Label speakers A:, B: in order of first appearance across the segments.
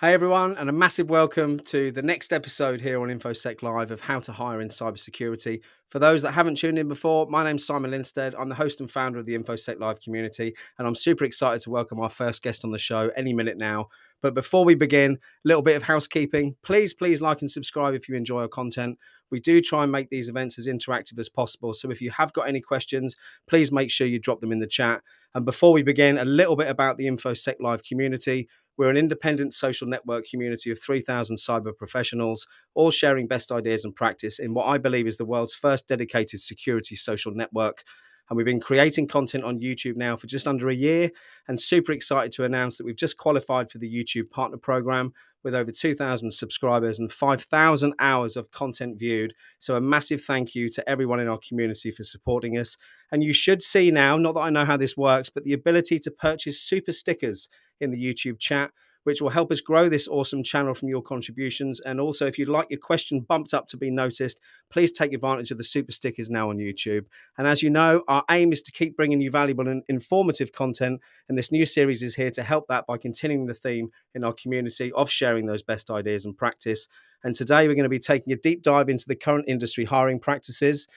A: Hey everyone, and a massive welcome to the next episode here on Infosec Live of How to Hire in Cybersecurity. For those that haven't tuned in before, my name's Simon Linstead. I'm the host and founder of the Infosec Live community, and I'm super excited to welcome our first guest on the show any minute now. But before we begin, a little bit of housekeeping. Please like and subscribe if you enjoy our content. We do try and make these events as interactive as possible. So if you have got any questions, please make sure you drop them in the chat. And before we begin, a little bit about the Infosec Live community. We're an independent social network community of 3,000 cyber professionals, all sharing best ideas and practice in what I believe is the world's first dedicated security social network. And we've been creating content on YouTube now for just under a year, and super excited to announce that we've just qualified for the YouTube Partner Program with over 2,000 subscribers and 5,000 hours of content viewed. So a massive thank you to everyone in our community for supporting us. And you should see now, not that I know how this works, but the ability to purchase super stickers in the YouTube chat, which will help us grow this awesome channel from your contributions. And also, if you'd like your question bumped up to be noticed, please take advantage of the super stickers now on YouTube. And as you know, our aim is to keep bringing you valuable and informative content. And this new series is here to help that by continuing the theme in our community of sharing those best ideas and practice. And today we're going to be taking a deep dive into the current industry hiring practices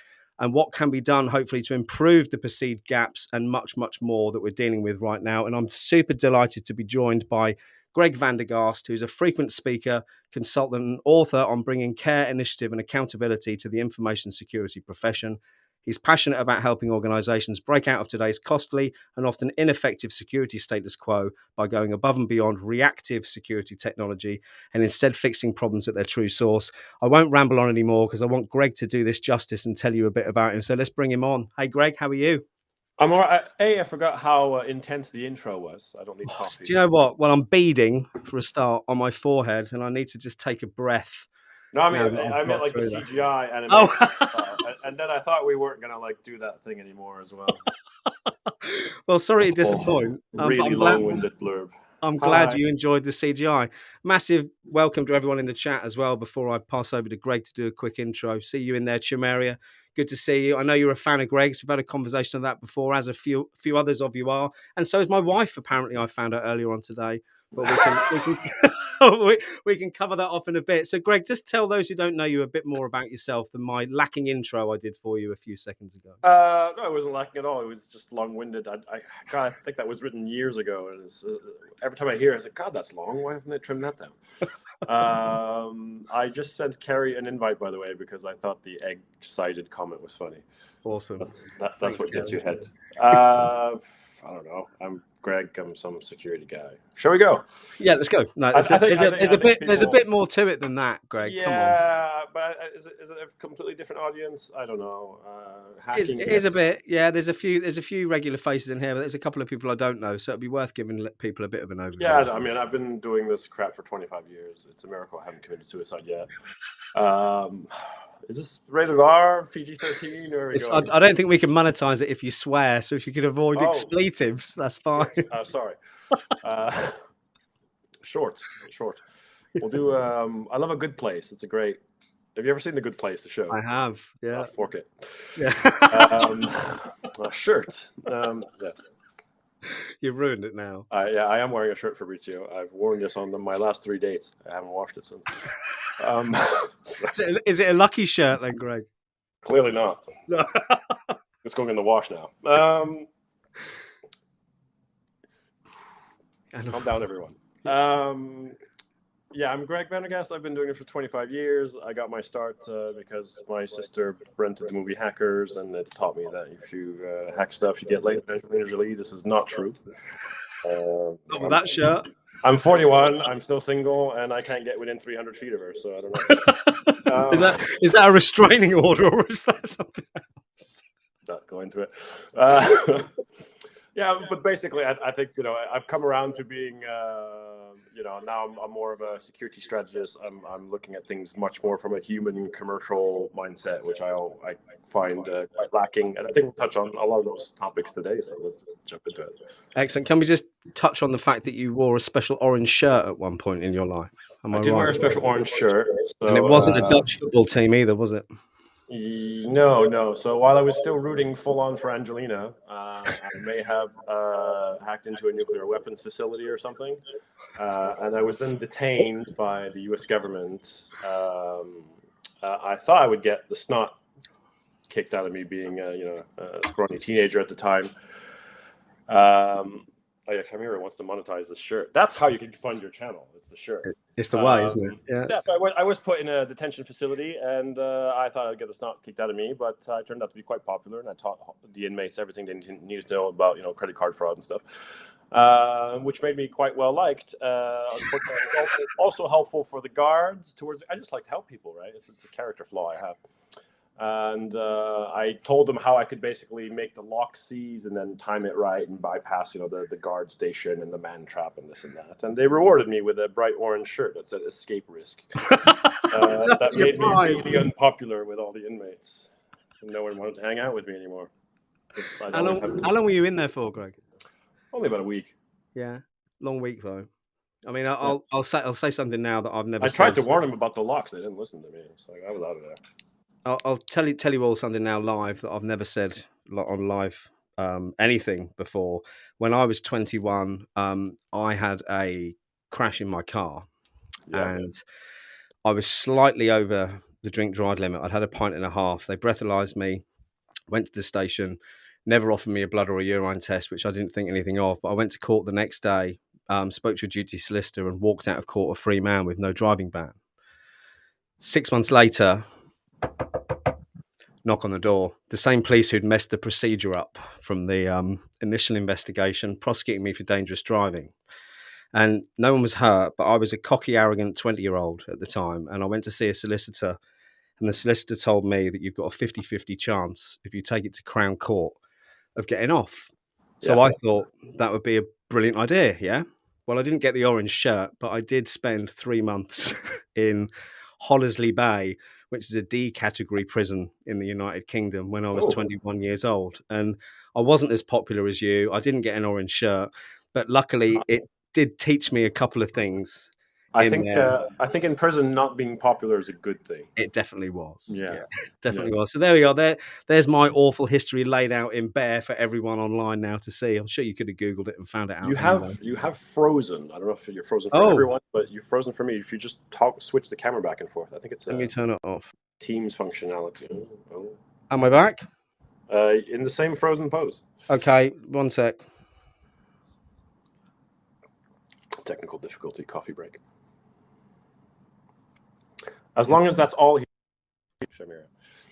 A: and what can be done, hopefully, to improve the perceived gaps and much, much more that we're dealing with right now. And I'm super delighted to be joined by Greg van der Gaast, who's a frequent speaker, consultant, and author on bringing care, initiative, and accountability to the information security profession. He's passionate about helping organizations break out of today's costly and often ineffective security status quo by going above and beyond reactive security technology and instead fixing problems at their true source. I won't ramble on anymore because I want Greg to do this justice and tell you a bit about him. So let's bring him on. Hey, Greg, how are you?
B: I'm all right. I forgot how intense the intro was. I don't need coffee.
A: Do you know what? Well, I'm beading for a start on my forehead, and I need to just take a breath.
B: No, I meant like the CGI animation.
A: Oh.
B: And then I thought we weren't gonna do that thing anymore as well.
A: Well, sorry to disappoint.
B: Really long-winded blurb.
A: I'm glad you enjoyed the CGI. Massive welcome to everyone in the chat as well. Before I pass over to Greg to do a quick intro, see you in there, Chimeria. Good to see you. I know you're a fan of Greg's. We've had a conversation of that before, as a few others of you are, and so is my wife. Apparently, I found out earlier on today. But we can cover that off in a bit. So, Greg, just tell those who don't know you a bit more about yourself than my lacking intro I did for you a few seconds ago.
B: No, it wasn't lacking at all. It was just long-winded. I think that was written years ago, and every time I hear it, I think, God, that's long. Why haven't they trimmed that down? I just sent Carrie an invite, by the way, because I thought the egg-sided comment was funny.
A: Awesome.
B: That's what gets you ahead. I don't know. I'm Greg. I'm some security guy. Shall we go?
A: Yeah, let's go. No, there's a bit more to it than that, Greg.
B: Yeah,
A: come on.
B: But is it a completely different audience? I don't know.
A: It is a bit. Yeah, there's a few regular faces in here, but there's a couple of people I don't know, so it'd be worth giving people a bit of an overview.
B: Yeah, I mean, I've been doing this crap for 25 years. It's a miracle I haven't committed suicide yet. Is this rated R, PG-13, or?
A: I don't think we can monetize it if you swear. So if you can avoid expletives, that's fine.
B: Sorry. Short. We'll do. I love A Good Place. It's a great. Have you ever seen The Good Place, the show?
A: I have. Yeah.
B: Fork it.
A: Yeah.
B: A shirt. Yeah.
A: You've ruined it now.
B: I am wearing a shirt, Fabrizio. I've worn this on my last 3 dates. I haven't washed it since.
A: Is it a lucky shirt then, Greg?
B: Clearly not. No. It's going in the wash now. Calm down, everyone. Yeah, I'm Greg van der Gaast. I've been doing it for 25 years. I got my start because my sister rented the movie Hackers, and it taught me that if you hack stuff, you get late majorly. This is not true.
A: Not with that shirt.
B: I'm 41. I'm still single, and I can't get within 300 feet of her. So I don't know.
A: Is that a restraining order, or is that something else?
B: Not go into it. Yeah, but basically, I think I've come around to being now I'm more of a security strategist. I'm looking at things much more from a human commercial mindset, which I find quite lacking. And I think we'll touch on a lot of those topics today. So let's jump into it.
A: Excellent. Can we just touch on the fact that you wore a special orange shirt at one point in your life?
B: I did wear a special orange shirt.
A: So, and it wasn't a Dutch football team either, was it?
B: No. So while I was still rooting full on for Angelina, I may have hacked into a nuclear weapons facility or something, and I was then detained by the U.S. government. I thought I would get the snot kicked out of me, being a scrawny teenager at the time. Oh yeah, Chimera wants to monetize this shirt. That's how you can fund your channel. It's the shirt.
A: It's the way, isn't it? Yeah.
B: Yeah, so I was put in a detention facility, and I thought I'd get the snot kicked out of me, but I turned out to be quite popular, and I taught the inmates everything they needed to know about, credit card fraud and stuff, which made me quite well liked. Unfortunately, it was also helpful for the guards. I just like to help people, right? It's a character flaw I have. And I told them how I could basically make the lock seize and then time it right and bypass, the guard station and the man trap and this and that. And they rewarded me with a bright orange shirt that said "Escape Risk." That made me really unpopular with all the inmates. No one wanted to hang out with me anymore.
A: How long were you in there for, Greg?
B: Only about a week.
A: Yeah, long week though. I mean, I'll say something now that I've never.
B: I tried to warn them about the locks. They didn't listen to me. So I was out of there.
A: I'll tell you all something now live that I've never said on live anything before. When I was 21, I had a crash in my car, and I was slightly over the drink drive limit. I'd had a pint and a half. They breathalyzed me, went to the station, never offered me a blood or a urine test, which I didn't think anything of. But I went to court the next day, spoke to a duty solicitor, and walked out of court a free man with no driving ban. 6 months later, knock on the door. The same police who'd messed the procedure up from the initial investigation, prosecuting me for dangerous driving. And no one was hurt, but I was a cocky, arrogant 20-year-old at the time. And I went to see a solicitor, and the solicitor told me that you've got a 50-50 chance, if you take it to Crown Court, of getting off. So I thought that would be a brilliant idea, yeah? Well, I didn't get the orange shirt, but I did spend 3 months in Hollesley Bay, which is a D category prison in the United Kingdom, when I was 21 years old. And I wasn't as popular as you. I didn't get an orange shirt, but luckily it did teach me a couple of things.
B: I think in prison not being popular is a good thing.
A: It definitely was. Yeah, definitely was. So there we are. There's my awful history laid out in bare for everyone online now to see. I'm sure you could have Googled it and found it out.
B: You have frozen. I don't know if you're frozen for everyone, but you're frozen for me. If you just switch the camera back and forth, I think it's.
A: Let me turn it off.
B: Teams functionality.
A: Am I back?
B: In the same frozen pose.
A: Okay, one sec.
B: Technical difficulty. Coffee break. As long as that's all.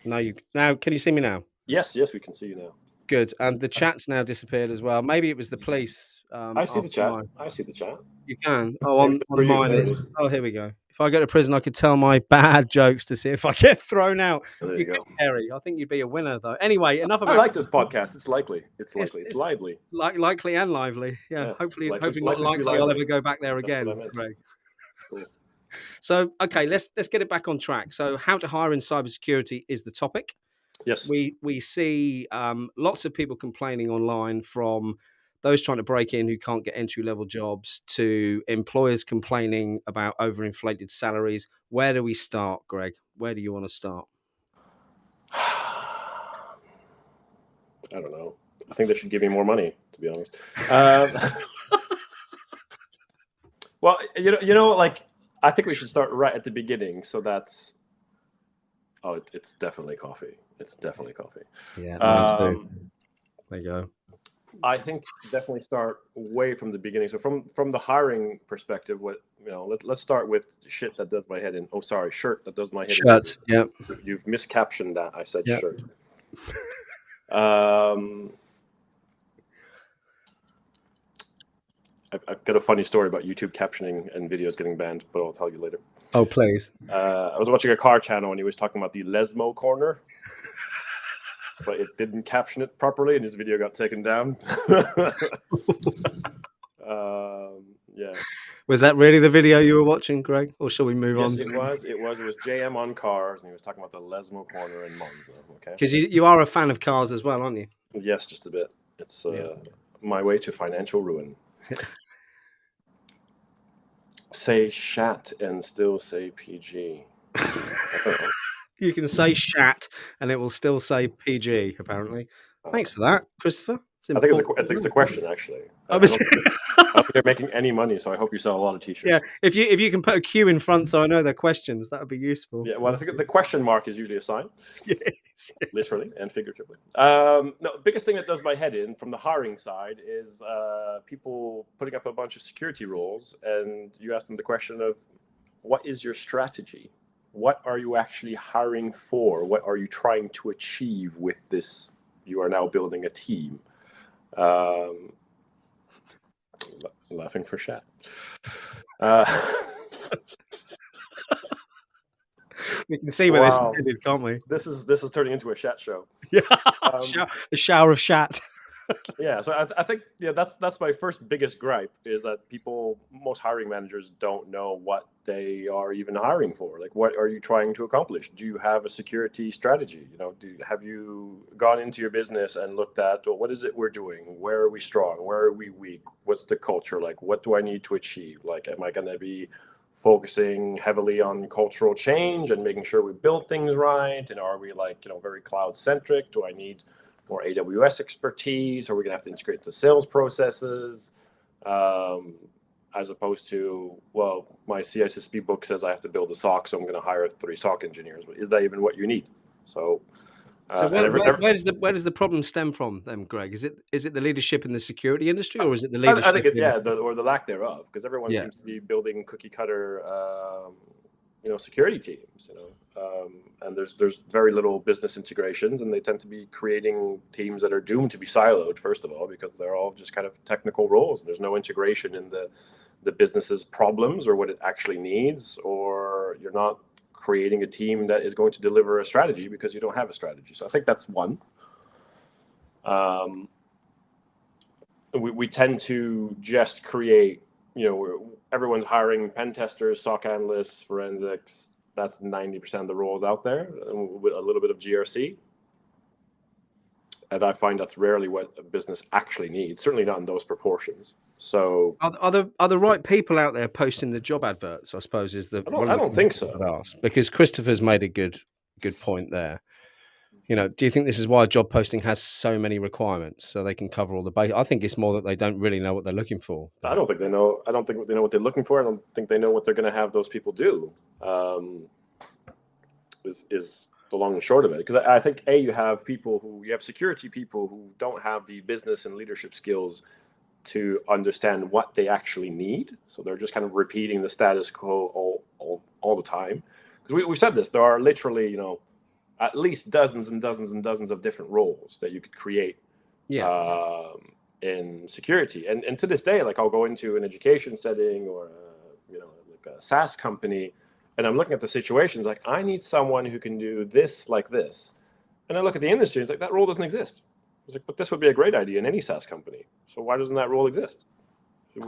A: Now can you see me now?
B: Yes, we can see you now.
A: Good. And the chat's now disappeared as well. Maybe it was the police.
B: I see the chat. I see the chat.
A: You can. On mine is. Oh, here we go. If I go to prison, I could tell my bad jokes to see if I get thrown out.
B: There you go.
A: Harry, I think you'd be a winner, though. Anyway, enough about.
B: I like this podcast. It's likely. It's lively.
A: Likely and lively. Yeah. Hopefully not likely I'll ever go back there again. Greg. Cool. So, okay, let's get it back on track. So, how to hire in cybersecurity is the topic.
B: Yes.
A: We see lots of people complaining online, from those trying to break in who can't get entry-level jobs to employers complaining about overinflated salaries. Where do we start, Greg? Where do you want to start?
B: I don't know. I think they should give me more money, to be honest. Well, like, I think we should start right at the beginning. So that's. Oh, it's definitely coffee. It's definitely coffee.
A: Yeah. There you go.
B: I think definitely start way from the beginning. So from the hiring perspective, let's start with shit that does my head in. Oh, sorry, shirt that does my head in.
A: Shirts. Yeah.
B: You've miscaptioned that. I said shirt. I've got a funny story about YouTube captioning and videos getting banned, but I'll tell you later.
A: Oh, please.
B: I was watching a car channel and he was talking about the Lesmo corner, but it didn't caption it properly and his video got taken down. Yeah.
A: Was that really the video you were watching, Greg? Or shall we move on?
B: It was JM on cars, and he was talking about the Lesmo corner in Monza. Okay.
A: Because you are a fan of cars as well, aren't you?
B: Yes, just a bit. It's my way to financial ruin. Say chat and still say PG.
A: You can say "shat" and it will still say PG. Apparently, thanks for that, Christopher. It's
B: I think
A: important.
B: it's a question actually.
A: I
B: I
A: was,
B: don't think they're making any money, so I hope you sell a lot of
A: yeah.
B: T-shirts.
A: If you can put a Q in front, so I know they're questions, that would be useful.
B: Yeah, well, I think the question mark is usually a sign,
A: Yes.
B: literally and figuratively. No, biggest thing that does my head in from the hiring side is people putting up a bunch of security roles, and you ask them the question of, what is your strategy? What are you actually hiring for? What are you trying to achieve with this? You are now building a team. Um, laughing for chat.
A: We can see where this is
B: Wow,
A: headed, can't we?
B: this is turning into a chat show.
A: Yeah.
B: Um,
A: A shower of shat.
B: yeah, so I think that's my first biggest gripe is that most hiring managers don't know what they are even hiring for. Like, what are you trying to accomplish? Do you have a security strategy? Have you gone into your business and looked at, well, what is it we're doing? Where are we strong? Where are we weak? What's the culture like? What do I need to achieve? Like, am I going to be focusing heavily on cultural change and making sure we build things right? And are we very cloud centric? Do I need more AWS expertise? Are we going to have to integrate into sales processes? As opposed to, well, my CISSP book says I have to build a SOC, so I'm going to hire 3 SOC engineers. But is that even what you need? So,
A: So
B: and
A: where does the problem stem from then, Greg? Is it the leadership in the security industry, or is it the
B: I
A: leadership
B: think
A: in?
B: or the lack thereof, because everyone
A: Yeah.
B: seems to be building cookie cutter, security teams, and there's very little business integrations, and they tend to be creating teams that are doomed to be siloed, first of all, because they're all just kind of technical roles. There's no integration in the business's problems or what it actually needs, or you're not creating a team that is going to deliver a strategy because you don't have a strategy. So I think that's one. We tend to just create, everyone's hiring pen testers, SOC analysts, forensics. That's 90% of the roles out there, with a little bit of GRC. And I find that's rarely what a business actually needs, certainly not in those proportions. So
A: Are the right people out there posting the job adverts? I suppose is one of
B: I
A: the
B: don't think
A: questions I'd
B: so.
A: ask, because Christopher's made a good point there. Do you think this is why job posting has so many requirements, so they can cover all the base? I think it's more that they don't really know what they're looking for.
B: I don't think they know. I don't think they know what they're looking for. I don't think they know what they're going to have those people do. Is the long and short of it. Because I think you have security people who don't have the business and leadership skills to understand what they actually need. So they're just kind of repeating the status quo all the time. Because we said this, there are literally, at least dozens and dozens and dozens of different roles that you could create in security. And to this day, like, I'll go into an education setting or like a SaaS company, and I'm looking at the situations like, I need someone who can do this like this. And I look at the industry, it's like, that role doesn't exist. It's like, but this would be a great idea in any SaaS company. So why doesn't that role exist? And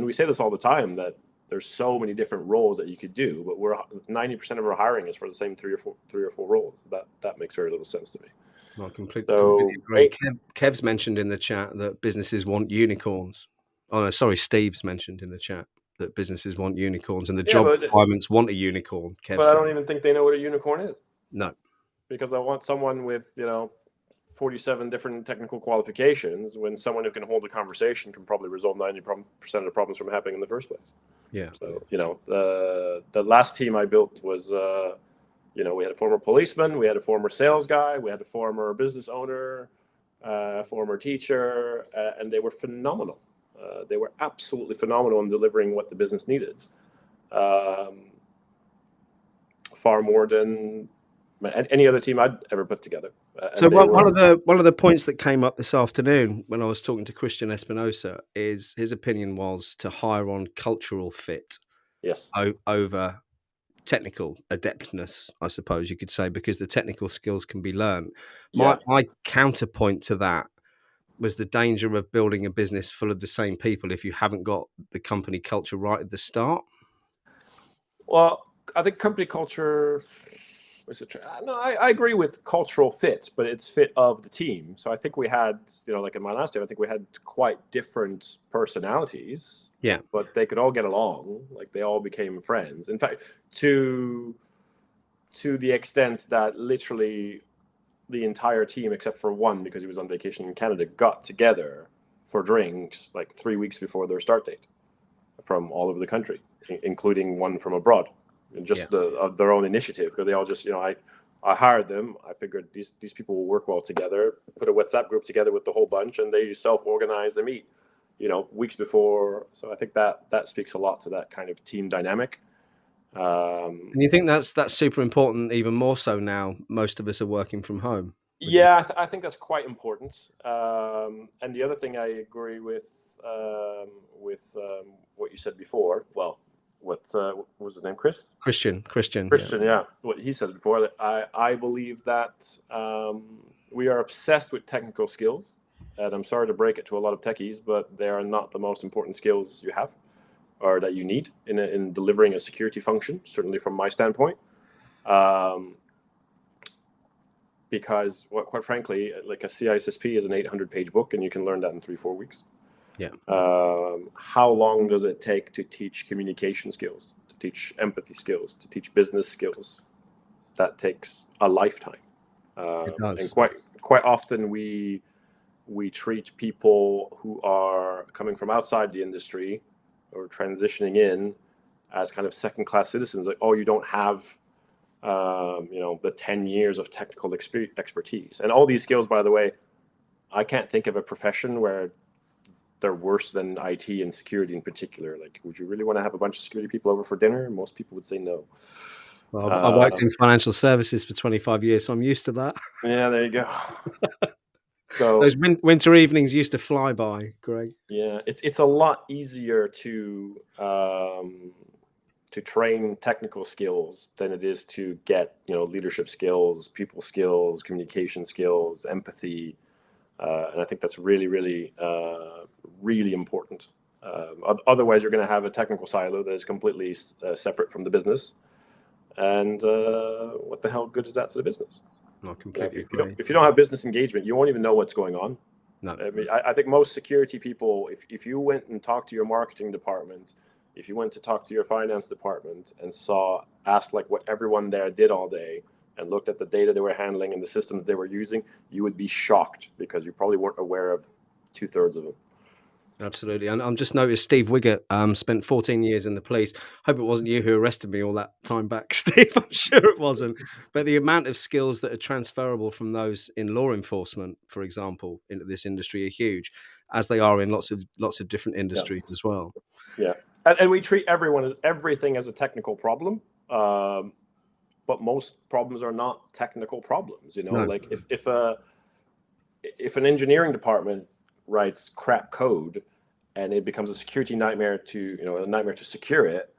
B: we say this all the time, that there's so many different roles that you could do, but 90% of our hiring is for the same three or four roles. That makes very little sense to me.
A: Well, completely agree.
B: Hey,
A: Kev's mentioned in the chat that businesses want unicorns. Oh no, sorry, Steve's mentioned in the chat that businesses want unicorns, and the job requirements want a unicorn. Kev
B: but
A: said.
B: I don't even think they know what a unicorn is.
A: No,
B: because I want someone with 47 different technical qualifications, when someone who can hold a conversation can probably resolve 90% of the problems from happening in the first place.
A: Yeah.
B: So the last team I built was we had a former policeman, we had a former sales guy, we had a former business owner, former teacher, and they were phenomenal. They were absolutely phenomenal in delivering what the business needed. Far more than any other team I'd ever put together.
A: So one of the points that came up this afternoon when I was talking to Christian Espinosa is his opinion was to hire on cultural fit,
B: yes,
A: over technical adeptness, I suppose you could say, because the technical skills can be learned. My counterpoint to that was the danger of building a business full of the same people if you haven't got the company culture right at the start.
B: Well, I think company culture. No, I agree with cultural fit, but it's fit of the team. So I think we had, like in my last year, I think we had quite different personalities.
A: Yeah.
B: But they could all get along. Like, they all became friends. In fact, to to the extent that literally the entire team, except for one, because he was on vacation in Canada, got together for drinks like 3 weeks before their start date from all over the country, including one from abroad, and just their own initiative, because they all just, I hired them. I figured these people will work well together, put a WhatsApp group together with the whole bunch, and they self-organize their meet, weeks before. So I think that speaks a lot to that kind of team dynamic.
A: And you think that's super important, even more so now most of us are working from home?
B: Yeah, I think that's quite important. And the other thing I agree with what you said before. Well, what was his name?
A: Christian,
B: Yeah. What he said before. That I believe that we are obsessed with technical skills, and I'm sorry to break it to a lot of techies, but they are not the most important skills you have or that you need in delivering a security function. Certainly, from my standpoint. Because, quite frankly, like a CISSP is an 800-page book, and you can learn that in 3-4 weeks.
A: Yeah.
B: How long does it take to teach communication skills, to teach empathy skills, to teach business skills? That takes a lifetime.
A: It does.
B: And quite often we treat people who are coming from outside the industry or transitioning in as kind of second-class citizens. Like, oh, you don't have the 10 years of technical expertise. And all these skills, by the way, I can't think of a profession where they're worse than IT and security in particular. Like, would you really want to have a bunch of security people over for dinner? Most people would say no.
A: Well, I worked in financial services for 25 years, so I'm used to that.
B: Yeah, there you go. So
A: those winter evenings used to fly by, Greg.
B: Yeah, it's a lot easier to train technical skills than it is to get leadership skills, people skills, communication skills, empathy, and I think that's really, really, really important. Otherwise, you're going to have a technical silo that is completely separate from the business, and what the hell good is that to the business?
A: No, completely.
B: If you don't have business engagement, you won't even know what's going on.
A: No.
B: I mean, I think most security people, if you went and talked to your marketing department, if you went to talk to your finance department and asked like what everyone there did all day and looked at the data they were handling and the systems they were using, you would be shocked because you probably weren't aware of 2/3 of them.
A: Absolutely. And I'm just noticed Steve Wiggett spent 14 years in the police. Hope it wasn't you who arrested me all that time back, Steve. I'm sure it wasn't. But the amount of skills that are transferable from those in law enforcement, for example, into this industry are huge, as they are in lots of different industries as well.
B: Yeah. And we treat everything as a technical problem. But most problems are not technical problems. No. Like if an engineering department writes crap code and it becomes a security nightmare to secure it,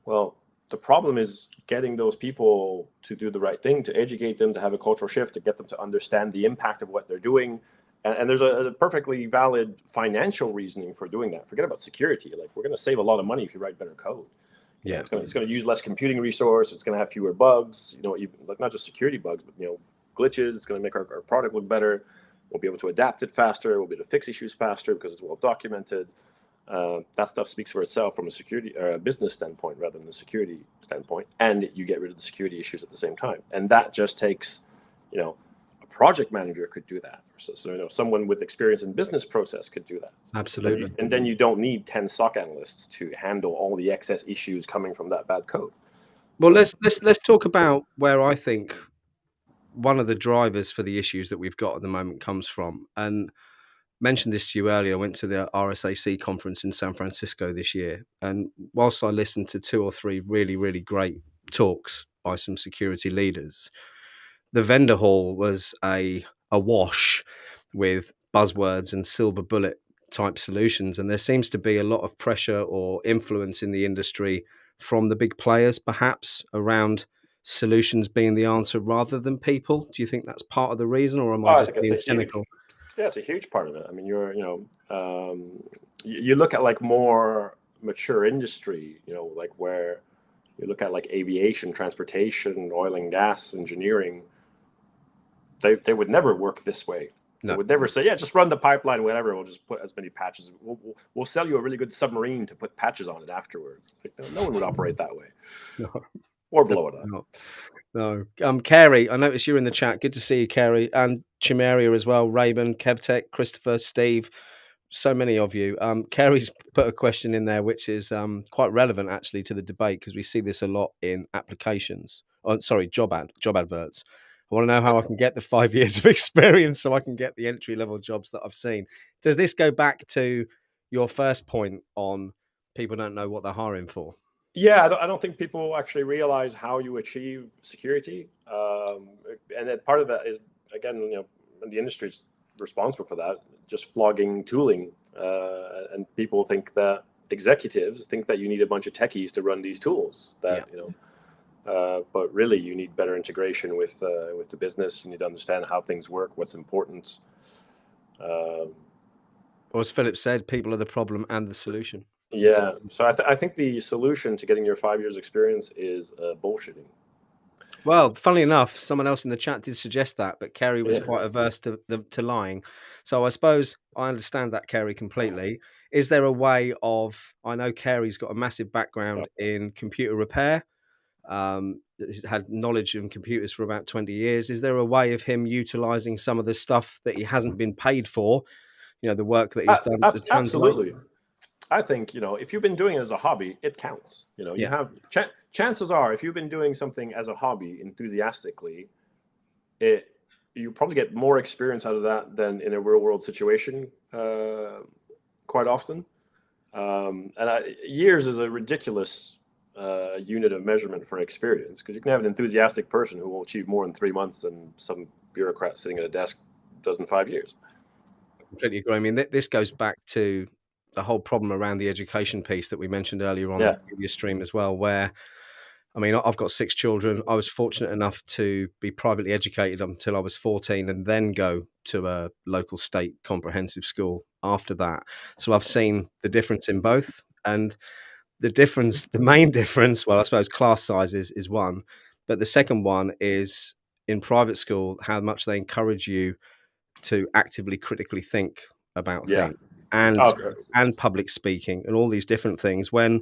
B: well, the problem is getting those people to do the right thing, to educate them, to have a cultural shift, to get them to understand the impact of what they're doing. And there's a perfectly valid financial reasoning for doing that. Forget about security. Like, we're going to save a lot of money if you write better code. Yeah, it's going to use less computing resource. It's going to have fewer bugs. Not just security bugs, but glitches. It's going to make our product look better. We'll be able to adapt it faster. We'll be able to fix issues faster because it's well documented. That stuff speaks for itself from a security or a business standpoint rather than a security standpoint. And you get rid of the security issues at the same time. And that just takes, a project manager could do that. So someone with experience in business process could do that.
A: Absolutely.
B: And then you don't need 10 SOC analysts to handle all the excess issues coming from that bad code.
A: Well, let's talk about where I think one of the drivers for the issues that we've got at the moment comes from. And mentioned this to you earlier. I went to the RSAC conference in San Francisco this year. And whilst I listened to 2 or 3 really, really great talks by some security leaders, the vendor hall was a wash with buzzwords and silver bullet type solutions. And there seems to be a lot of pressure or influence in the industry from the big players, perhaps, around solutions being the answer rather than people. Do you think that's part of the reason, or am I just being cynical?
B: It's a huge part of it. I mean, you look at like more mature industry, like where you look at like aviation, transportation, oil and gas, engineering. They would never work this way. No. They would never say, yeah, just run the pipeline, whatever. We'll just put as many patches. We'll sell you a really good submarine to put patches on it afterwards. Like, no one would operate that way.
A: No.
B: or below that.
A: Not. No. Carey, I noticed you're in the chat. Good to see you, Carey, and Chimeria as well. Raven, Kevtech, Christopher, Steve. So many of you. Carey's put a question in there, which is quite relevant actually to the debate because we see this a lot in applications. Oh, sorry, job adverts. I want to know how I can get the 5 years of experience so I can get the entry level jobs that I've seen. Does this go back to your first point on people don't know what they're hiring for?
B: Yeah, I don't think people actually realize how you achieve security, and that part of that is, again, the industry is responsible for that, just flogging tooling, and people think that executives think that you need a bunch of techies to run these tools. That but really you need better integration with the business. You need to understand how things work, what's important.
A: Or as Philip said, people are the problem and the solution.
B: Yeah, so I think the solution to getting your 5 years experience is bullshitting.
A: Well, funnily enough, someone else in the chat did suggest that, but Kerry was
B: Yeah.
A: quite averse to lying. So I suppose I understand that, Kerry, completely. Is there a way of? I know Kerry's got a massive background in computer repair. He's had knowledge of computers for about 20 years. Is there a way of him utilizing some of the stuff that he hasn't been paid for? The work that he's done to translate.
B: Absolutely. I think, if you've been doing it as a hobby, it counts. You have chances are, if you've been doing something as a hobby enthusiastically, you probably get more experience out of that than in a real world situation, quite often. Years is a ridiculous unit of measurement for experience, because you can have an enthusiastic person who will achieve more in 3 months than some bureaucrat sitting at a desk does in 5 years.
A: Completely agree. I mean, this goes back to the whole problem around the education piece that we mentioned earlier on the previous stream as well, where, I mean, I've got 6 children. I was fortunate enough to be privately educated until I was 14 and then go to a local state comprehensive school after that. So I've seen the difference in both. And the main difference, well, I suppose class sizes is one, but the second one is in private school, how much they encourage you to actively critically think about things and public speaking and all these different things, when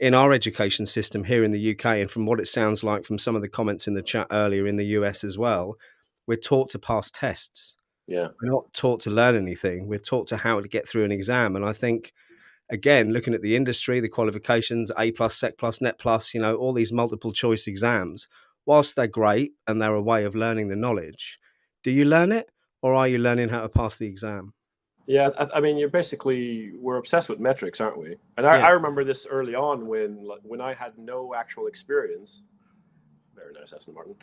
A: in our education system here in the UK, and from what it sounds like from some of the comments in the chat earlier in the US as well, we're taught to pass tests.
B: Yeah.
A: We're not taught to learn anything. We're taught to how to get through an exam. And I think, again, looking at the industry, the qualifications, A plus, Sec plus, Net plus, all these multiple choice exams, whilst they're great and they're a way of learning the knowledge, do you learn it, or are you learning how to pass the exam?
B: Yeah, I mean, we're obsessed with metrics, aren't we? And I remember this early on when I had no actual experience. Very nice, Aston Martin.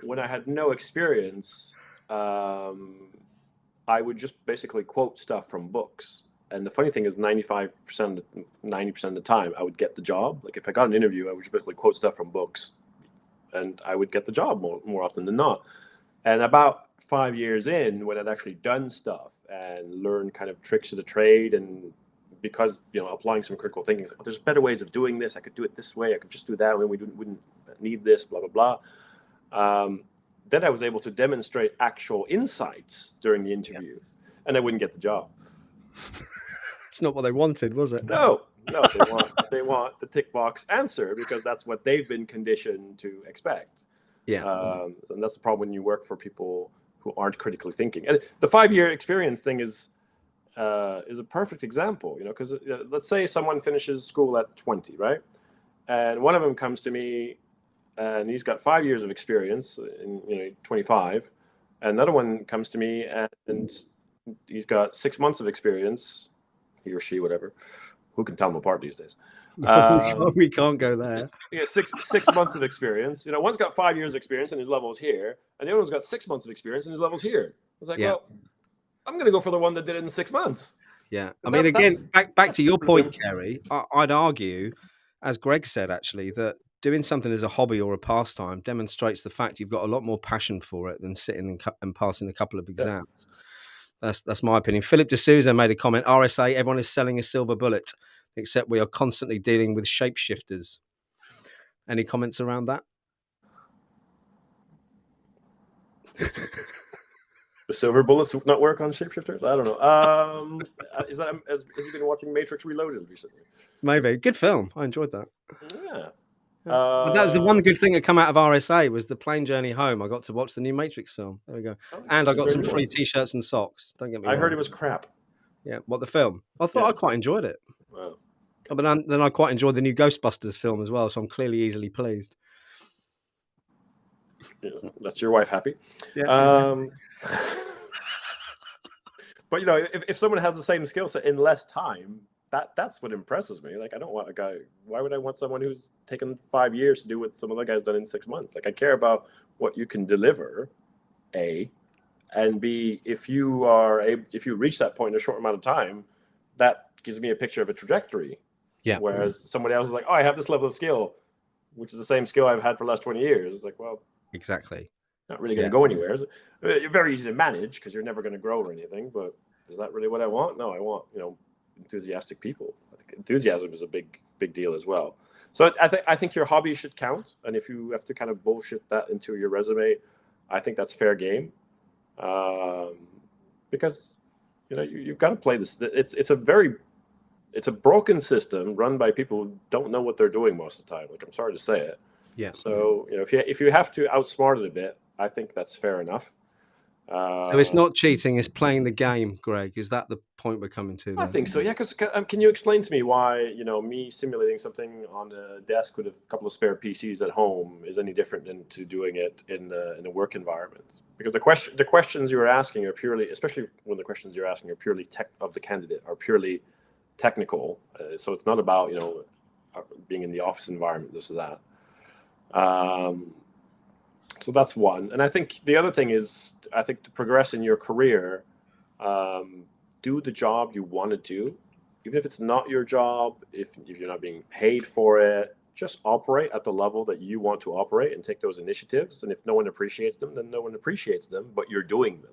B: When I had no experience, I would just basically quote stuff from books. And the funny thing is, 90% of the time, I would get the job. Like if I got an interview, I would just basically quote stuff from books, and I would get the job more often than not. And about 5 years in, when I'd actually done stuff and learned kind of tricks of the trade, and because applying some critical thinking, there's better ways of doing this. I could do it this way. I could just do that when we wouldn't need this. Blah blah blah. Then I was able to demonstrate actual insights during the interview, and I wouldn't get the job.
A: It's not what they wanted, was it?
B: No, they want the tick box answer because that's what they've been conditioned to expect.
A: Yeah,
B: and that's the problem when you work for people who aren't critically thinking. And the 5-year experience thing is a perfect example, because let's say someone finishes school at 20, right? And one of them comes to me, and he's got 5 years of experience, in 25. And another one comes to me, and he's got 6 months of experience, he or she, whatever. Who can tell them apart these days?
A: We can't go there.
B: Yeah, six months of experience. One's got 5 years experience and his level's here, and the other one's got 6 months of experience and his level's here. I was like, well, I'm going to go for the one that did it in 6 months.
A: Yeah, I mean, again, back to your point, Kerry. I'd argue, as Greg said, actually, that doing something as a hobby or a pastime demonstrates the fact you've got a lot more passion for it than sitting and passing a couple of exams. Yeah. That's my opinion. Philip D'Souza made a comment. RSA, everyone is selling a silver bullet, except we are constantly dealing with shapeshifters. Any comments around that?
B: The silver bullets not work on shapeshifters? I don't know. Has he been watching Matrix Reloaded recently?
A: Maybe. Good film. I enjoyed that.
B: Yeah.
A: But that was the one good thing that come out of RSA was the plane journey home. I got to watch the new Matrix film. There we go. And I got some free T-shirts and socks. Don't get me wrong.
B: I heard it was crap.
A: Yeah, what, the film? I thought I quite enjoyed it.
B: Wow.
A: But then I quite enjoyed the new Ghostbusters film as well, so I'm clearly easily pleased.
B: Yeah, that's your wife happy.
A: Yeah, exactly.
B: But if someone has the same skill set in less time, that's what impresses me. Like, I don't want a guy. Why would I want someone who's taken 5 years to do what some other guy's done in 6 months? Like, I care about what you can deliver, A, and B, if you reach that point in a short amount of time, that gives me a picture of a trajectory.
A: Yeah.
B: Whereas somebody else is like, oh, I have this level of skill, which is the same skill I've had for the last 20 years. It's like, well,
A: exactly.
B: Not really going to go anywhere. You're very easy to manage because you're never going to grow or anything. But is that really what I want? No, I want enthusiastic people. I think enthusiasm is a big deal as well. So I think your hobby should count, and if you have to kind of bullshit that into your resume, I think that's fair game. Because you've got to play this. It's a broken system run by people who don't know what they're doing most of the time. Like, I'm sorry to say it.
A: Yeah.
B: So if you have to outsmart it a bit, I think that's fair enough.
A: So it's not cheating; it's playing the game. Greg, is that the point we're coming to?
B: I think so. Yeah. Because can you explain to me why me simulating something on a desk with a couple of spare PCs at home is any different than to doing it in a work environment? Because the questions you are asking are purely, especially when the questions you're asking are purely tech of the candidate, are purely technical. So it's not about being in the office environment, this or that. So that's one. And I think the other thing is, I think to progress in your career, do the job you want to do, even if it's not your job, if you're not being paid for it, just operate at the level that you want to operate and take those initiatives. And if no one appreciates them, then no one appreciates them, but you're doing them.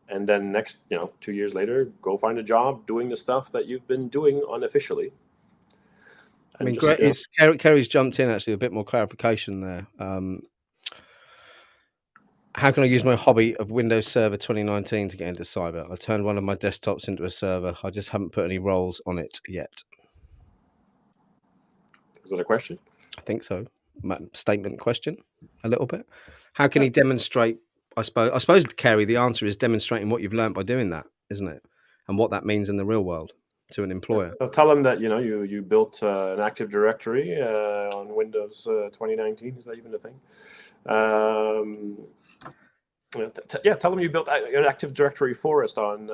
B: And then next, 2 years later, go find a job doing the stuff that you've been doing unofficially.
A: I mean, Kerry's jumped in actually, a bit more clarification there. How can I use my hobby of Windows Server 2019 to get into cyber? I turned one of my desktops into a server. I just haven't put any roles on it yet.
B: Is that a question?
A: I think so. Statement question, a little bit. How can he demonstrate? I suppose, Kerry, the answer is demonstrating what you've learned by doing that, isn't it? And what that means in the real world to an employer.
B: So tell them that you built an Active Directory on Windows 2019. Is that even a thing? Tell them you built an Active Directory forest on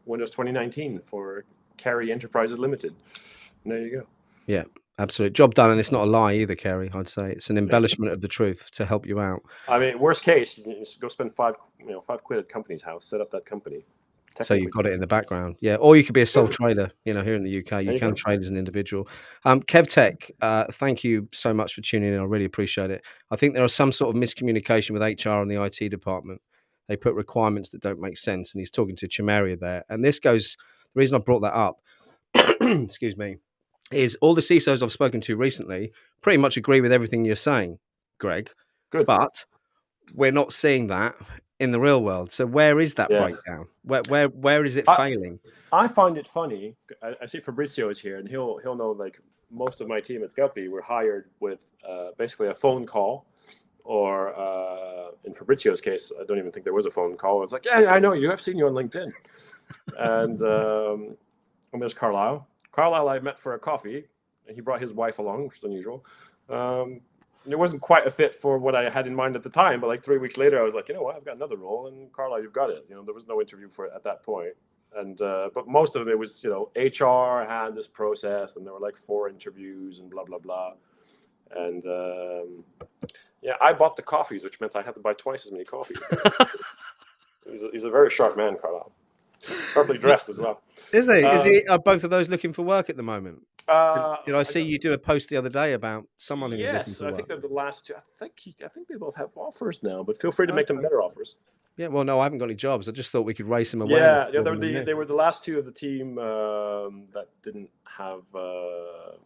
B: Windows 2019 for Kerry Enterprises Limited. And there you go.
A: Yeah, absolutely. Job done, and it's not a lie either, Kerry. I'd say it's an embellishment of the truth to help you out.
B: I mean, worst case, you just go spend £5 at company's house, set up that company.
A: So you've got it in the background, yeah. Or you could be a sole trader. Here in the UK, you can trade as an individual. KevTech, thank you so much for tuning in. I really appreciate it. I think there are some sort of miscommunication with HR and the IT department. They put requirements that don't make sense, and he's talking to Chimaria there. And this goes. The reason I brought that up, excuse me, is all the CISOs I've spoken to recently pretty much agree with everything you're saying, Greg.
B: Good,
A: but we're not seeing that in the real world. So where is that breakdown? Where is it failing?
B: I find it funny. I see Fabrizio is here, and he'll know, like, most of my team at Scoutbee were hired with basically a phone call, or in Fabrizio's case, I don't even think there was a phone call. I was like, yeah, I know you. I've seen you on LinkedIn. And there's Carlisle. Carlisle I met for a coffee, and he brought his wife along, which is unusual. It wasn't quite a fit for what I had in mind at the time, but like 3 weeks later, I was like, you know what, I've got another role, and Carlisle, you've got it. There was no interview for it at that point. And but most of it was, HR had this process, and there were like 4 interviews and blah blah blah. And I bought the coffees, which meant I had to buy twice as many coffees. He's a very sharp man, Carlisle. Sharply dressed as well.
A: Is he? Are both of those looking for work at the moment? Did I see you do a post the other day about someone who was looking for work?
B: Yes, I think they're the last two. I think they both have offers now, but feel free to make them better offers.
A: Yeah, well, no, I haven't got any jobs. I just thought we could race them away. Yeah,
B: they were the last two of the team that didn't have, I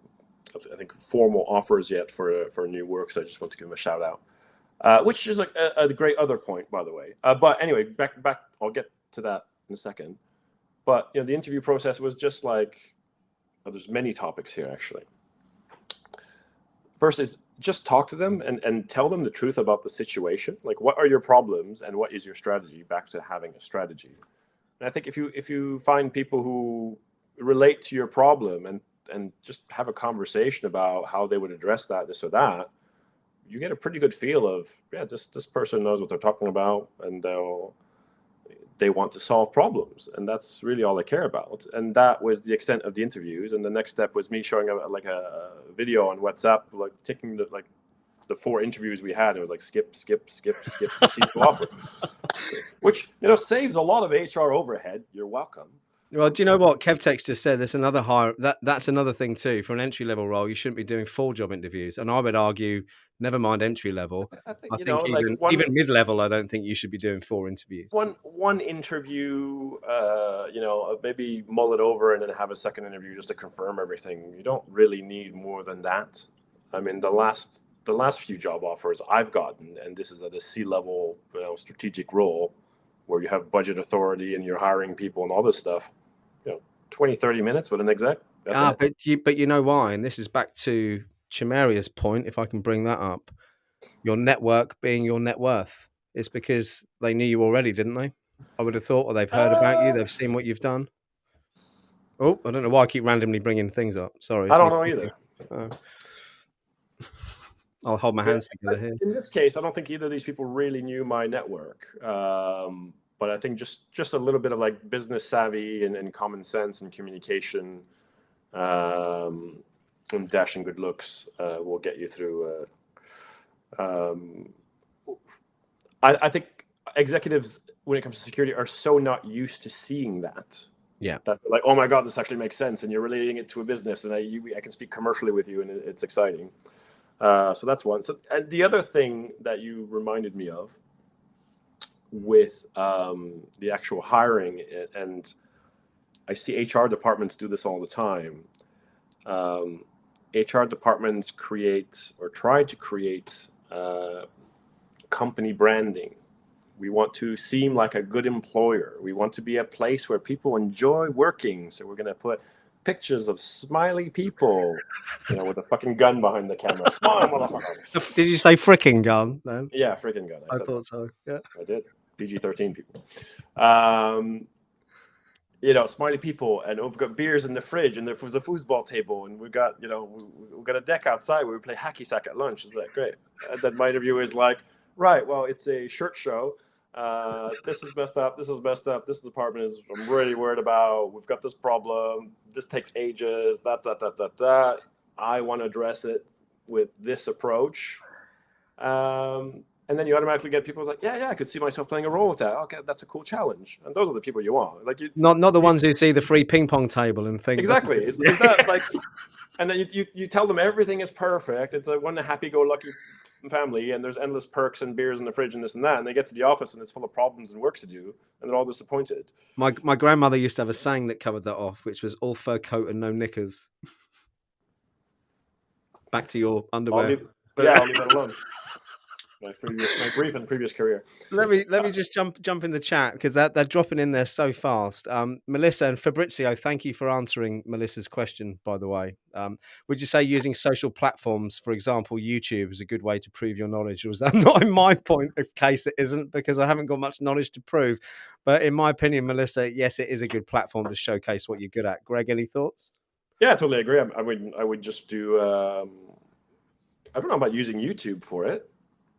B: think, formal offers yet for new work. So I just want to give them a shout out, which is like a great other point, by the way. But anyway, back. I'll get to that in a second. But the interview process was just like, there's many topics here actually. first is just talk to them and tell them the truth about the situation. Like, what are your problems and what is your strategy? Back to having a strategy. And I think if you find people who relate to your problem and just have a conversation about how they would address that, this or that, you get a pretty good feel of, yeah, this person knows what they're talking about, and they want to solve problems, and that's really all they care about. And that was the extent of the interviews. And the next step was me showing a video on WhatsApp, like taking the 4 interviews we had. It was like skip, proceed to offer, which saves a lot of HR overhead. You're welcome.
A: Well, do you know what KevTex just said? There's another that's another thing too. For an entry level role, you shouldn't be doing 4 job interviews. And I would argue, never mind entry level.
B: I think
A: I think
B: like
A: even mid level, I don't think you should be doing 4 interviews.
B: One interview, maybe mull it over and then have a second interview just to confirm everything. You don't really need more than that. I mean, the last few job offers I've gotten, and this is at a C-level, strategic role, where you have budget authority and you're hiring people and all this stuff, 20, 30 minutes with an exec.
A: But you know why? And this is back to Chimeria's point, if I can bring that up. Your network being your net worth. It's because they knew you already, didn't they? I would have thought, or they've heard about you, they've seen what you've done. Oh, I don't know why I keep randomly bringing things up. Sorry.
B: I don't know either.
A: I'll hold my hands together here.
B: In this case, I don't think either of these people really knew my network. But I think just a little bit of like business savvy and common sense and communication and dashing good looks will get you through. I think executives, when it comes to security, are so not used to seeing that.
A: Yeah.
B: That like, oh my God, this actually makes sense, and you're relating it to a business, and I can speak commercially with you, and it's exciting. So that's one. So, and the other thing that you reminded me of with the actual hiring, and I see HR departments do this all the time. HR departments create or try to create company branding. We want to seem like a good employer. We want to be a place where people enjoy working. So we're going to put pictures of smiley people, with a fucking gun behind the camera. Smile, motherfucker.
A: Did you say fricking gun? No?
B: Yeah, freaking gun.
A: I thought so. Yeah,
B: I did. PG-13 people. Smiley people, and we've got beers in the fridge, and there was a foosball table, and we got, we've got a deck outside where we play hacky sack at lunch. Is that great? And then my interview is like, right, well, it's a shirt show. This is messed up. This is messed up. This department is I'm really worried about. We've got this problem. This takes ages. That. I want to address it with this approach. And then you automatically get people like, yeah, I could see myself playing a role with that. Okay, that's a cool challenge. And those are the people you want. Like
A: not the ones who see the free ping pong table and think
B: exactly. Is that like? And then you tell them everything is perfect. It's a one happy-go-lucky family, and there's endless perks and beers in the fridge and this and that. And they get to the office and it's full of problems and work to do, and they're all disappointed.
A: My grandmother used to have a saying that covered that off, which was all fur coat and no knickers. Back to your underwear.
B: I'll leave that alone. My brief and previous career.
A: Let me just jump in the chat, because they're dropping in there so fast. Melissa and Fabrizio, thank you for answering Melissa's question, by the way. Would you say using social platforms, for example, YouTube, is a good way to prove your knowledge? Or is that not in my point of case? It isn't, because I haven't got much knowledge to prove. But in my opinion, Melissa, yes, it is a good platform to showcase what you're good at. Greg, any thoughts?
B: Yeah, I totally agree. I would just do. I don't know about using YouTube for it.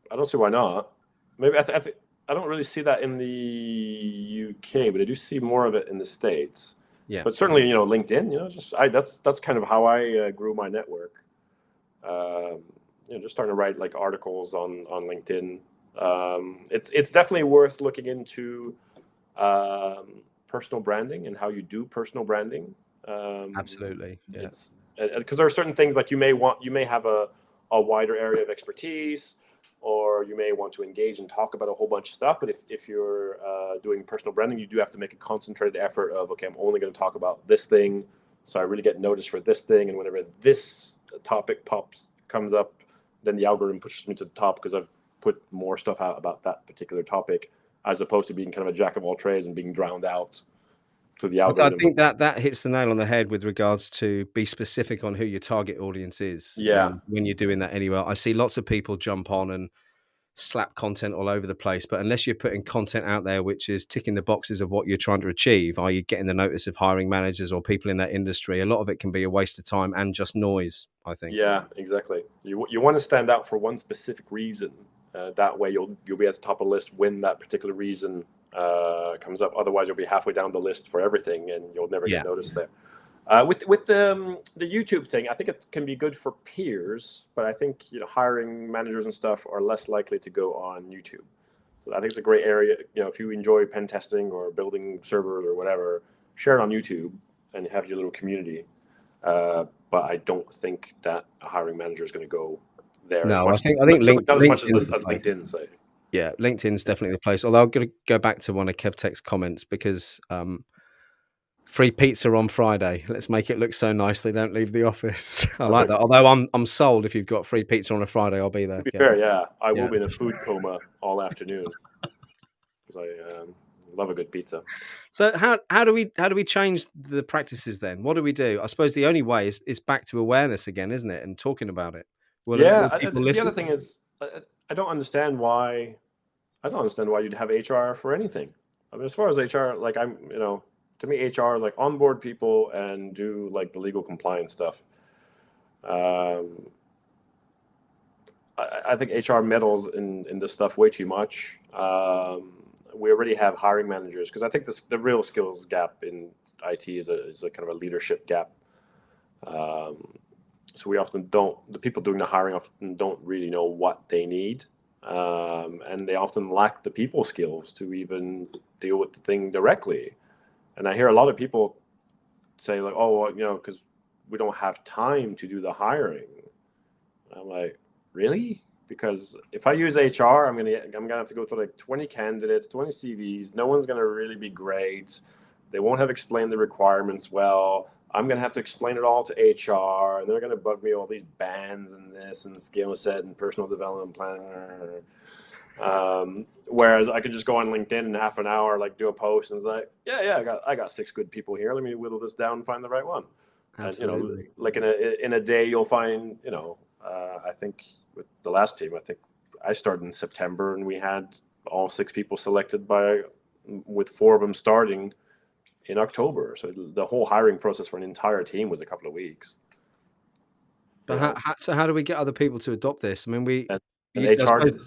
B: I don't see why not. Maybe I don't really see that in the UK, but I do see more of it in the States.
A: Yeah.
B: But certainly, LinkedIn. That's kind of how I grew my network. Just starting to write like articles on LinkedIn. It's definitely worth looking into personal branding and how you do personal branding.
A: Absolutely. Yeah.
B: Because there are certain things like you may have a wider area of expertise, or you may want to engage and talk about a whole bunch of stuff. But if you're doing personal branding, you do have to make a concentrated effort of, okay, I'm only going to talk about this thing, so I really get noticed for this thing. And whenever this topic comes up, then the algorithm pushes me to the top because I've put more stuff out about that particular topic, as opposed to being kind of a jack of all trades and being drowned out to the
A: I
B: algorithm.
A: think that hits the nail on the head with regards to be specific on who your target audience is
B: Yeah,
A: when you're doing that anywhere. I see lots of people jump on and slap content all over the place, but unless you're putting content out there which is ticking the boxes of what you're trying to achieve, are you getting the notice of hiring managers or people in that industry? A lot of it can be a waste of time and just noise, I think.
B: yeah, exactly. You want to stand out for one specific reason. That way, you'll be at the top of the list when that particular reason comes up. Otherwise, you'll be halfway down the list for everything, and you'll never get
A: Yeah.
B: noticed there. With the YouTube thing, I think it can be good for peers, but I think hiring managers and stuff are less likely to go on YouTube. So I think it's a great area. If you enjoy pen testing or building servers or whatever, share it on YouTube and have your little community. But I don't think that a hiring manager is going to go there as
A: No,
B: much.
A: I think
B: Not as much as,
A: LinkedIn is the
B: as
A: place.
B: LinkedIn, say.
A: Yeah, LinkedIn's definitely the place. Although I'm going to go back to one of KevTech's comments because free pizza on Friday. Let's make it look so nice they don't leave the office. I like that. Although I'm sold if you've got free pizza on a Friday, I'll be there.
B: To be
A: Kev.
B: fair, yeah, I will
A: Yeah.
B: be in a food coma all afternoon because I love a good pizza.
A: So how do we change the practices then? What do we do? I suppose the only way is back to awareness again, isn't it? And talking about it. Will people
B: The
A: listen?
B: other thing is, I don't understand why. I don't understand why you'd have HR for anything. I mean, as far as HR, like to me, HR is like onboard people and do like the legal compliance stuff. Um, I think HR meddles in this stuff way too much. We already have hiring managers because I think the real skills gap in IT is a kind of a leadership gap. Um, so we often don't. The people doing the hiring often don't really know what they need, and they often lack the people skills to even deal with the thing directly. And I hear a lot of people say like, "Oh, well, because we don't have time to do the hiring." I'm like, really? Because if I use HR, I'm gonna have to go through like 20 candidates, 20 CVs. No one's gonna really be great. They won't have explained the requirements well. I'm gonna have to explain it all to HR, and they're gonna bug me all these bands and this and skill set and personal development plan. Whereas I could just go on LinkedIn in half an hour, like do a post, and it's like, yeah, I got 6 good people here. Let me whittle this down and find the right one. And
A: Absolutely.
B: like in a day, you'll find I think with the last team, I think I started in September, and we had all 6 people selected with 4 of them starting in October. So the whole hiring process for an entire team was a couple of weeks.
A: But how do we get other people to adopt this? I mean,
B: And,
A: I suppose.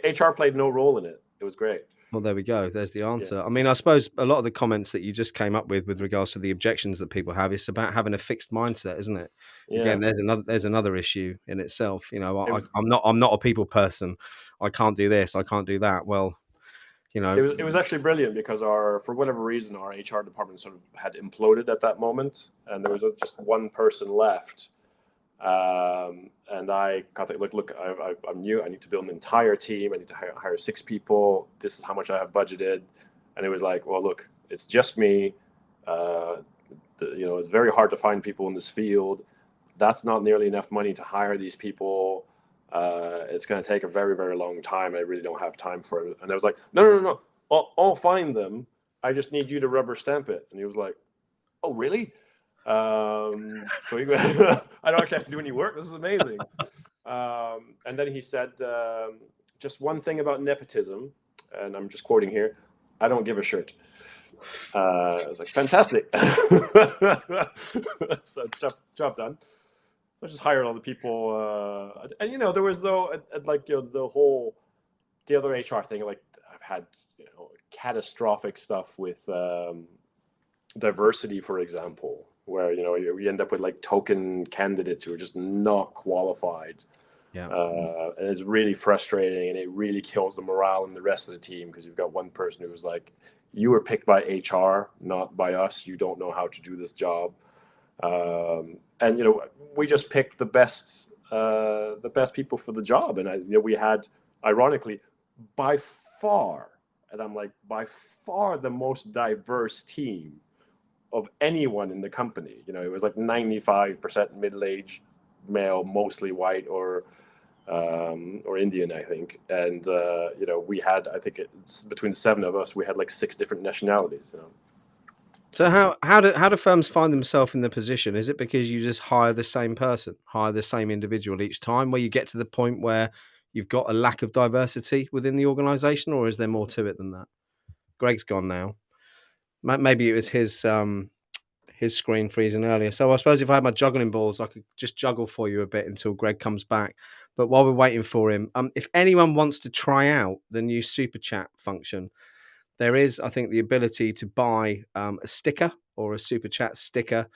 B: HR played no role in it. It was great.
A: Well, there we go. There's the
B: Yeah,
A: answer. I mean, I suppose a lot of the comments that you just came up with regards to the objections that people have, is about having a fixed mindset, isn't it?
B: yeah.
A: Again, there's another issue in itself.
B: It was
A: I'm not a people person. I can't do this. I can't do that. Well,
B: it was actually brilliant because for whatever reason our HR department sort of had imploded at that moment, and there was just one person left. And I got like, look, I'm new. I need to build an entire team. I need to hire 6 people. This is how much I have budgeted. And it was like, well, look, it's just me. It's very hard to find people in this field. That's not nearly enough money to hire these people. It's going to take a very, very long time. I really don't have time for it. And I was like, no. I'll find them. I just need you to rubber stamp it. And he was like, oh, really? So he I don't actually have to do any work. This is amazing. And then he said, just one thing about nepotism, and I'm just quoting here, I don't give a shirt. I was like, fantastic. So job done. So I just hired all the people. And, there was, though, like, the other HR thing, like, I've had, catastrophic stuff with diversity, for example, where we end up with like token candidates who are just not qualified.
A: Yeah.
B: And it's really frustrating, and it really kills the morale in the rest of the team because you've got one person who's like, you were picked by HR, not by us. You don't know how to do this job. And we just picked the best people for the job, and we had, ironically, by far, and I'm like, by far the most diverse team of anyone in the company. It was like 95% middle-aged male, mostly white or Indian, I think. And we had, I think it's between the 7 of us, we had like 6 different nationalities.
A: So how do firms find themselves in the position? Is it because you just hire the same person, hire the same individual each time, where you get to the point where you've got a lack of diversity within the organisation, or is there more to it than that? Greg's gone now. Maybe it was his screen freezing earlier. So I suppose if I had my juggling balls, I could just juggle for you a bit until Greg comes back. But while we're waiting for him, if anyone wants to try out the new super chat function, there is, I think, the ability to buy a sticker or a super chat sticker.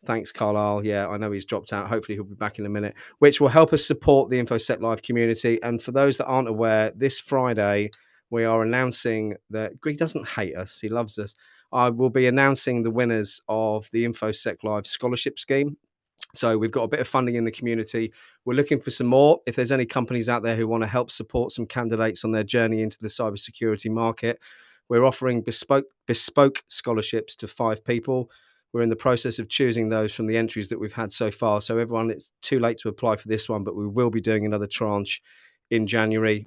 A: Thanks, Carlisle. Yeah, I know he's dropped out. Hopefully, he'll be back in a minute, which will help us support the InfoSec Live community. And for those that aren't aware, this Friday, we are announcing that Greg doesn't hate us, he loves us. I will be announcing the winners of the InfoSec Live scholarship scheme. So we've got a bit of funding in the community. We're looking for some more. If there's any companies out there who want to help support some candidates on their journey into the cybersecurity market, we're offering bespoke scholarships to 5 people. We're in the process of choosing those from the entries that we've had so far. So everyone, it's too late to apply for this one, but we will be doing another tranche in January.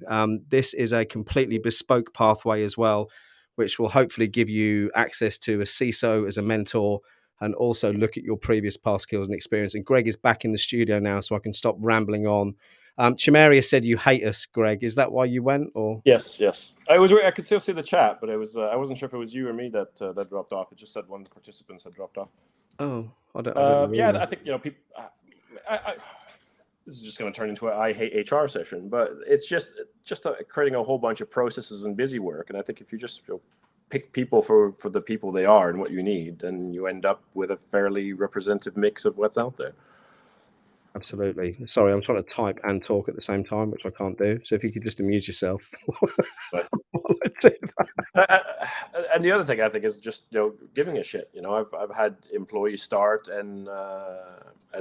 A: This is a completely bespoke pathway as well, which will hopefully give you access to a CISO as a mentor, and also look at your previous past skills and experience. And Greg is back in the studio now, so I can stop rambling on. Chimaria said you hate us, Greg. Is that why you went? Or
B: Yes, yes. I could still see the chat, but I wasn't sure if it was you or me that that dropped off. It just said one of the participants had dropped off.
A: oh, I don't
B: Yeah,
A: know.
B: I think people. This is just going to turn into a I hate HR session, but it's just creating a whole bunch of processes and busy work. And I think if you just pick people for the people they are and what you need, then you end up with a fairly representative mix of what's out there.
A: Absolutely. Sorry, I'm trying to type and talk at the same time, which I can't do. So if you could just amuse yourself.
B: But
A: while I do that.
B: and the other thing I think is just giving a shit. I've had employees start and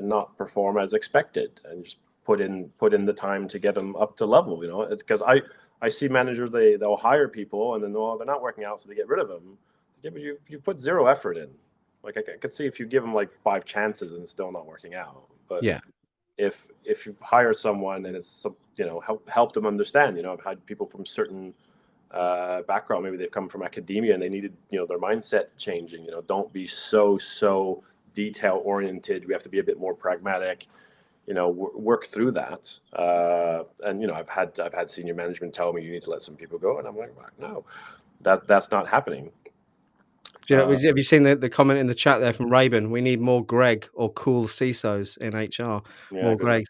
B: not perform as expected, and just put in the time to get them up to level. Because I see managers, they'll hire people and then they're not working out, so they get rid of them. Yeah, but you put zero effort in. Like I could see if you give them like 5 chances and it's still not working out. But
A: Yeah.
B: if you've hired someone and it's help them understand. I've had people from certain background, maybe they've come from academia and they needed their mindset changing. Don't be so detail oriented. We have to be a bit more pragmatic. Work through that. And I've had senior management tell me you need to let some people go, and I'm like, no, that's not happening.
A: Do you know, have you seen the comment in the chat there from Raven? We need more Greg or cool CISOs in HR.
B: Yeah,
A: More
B: good.
A: Gregs.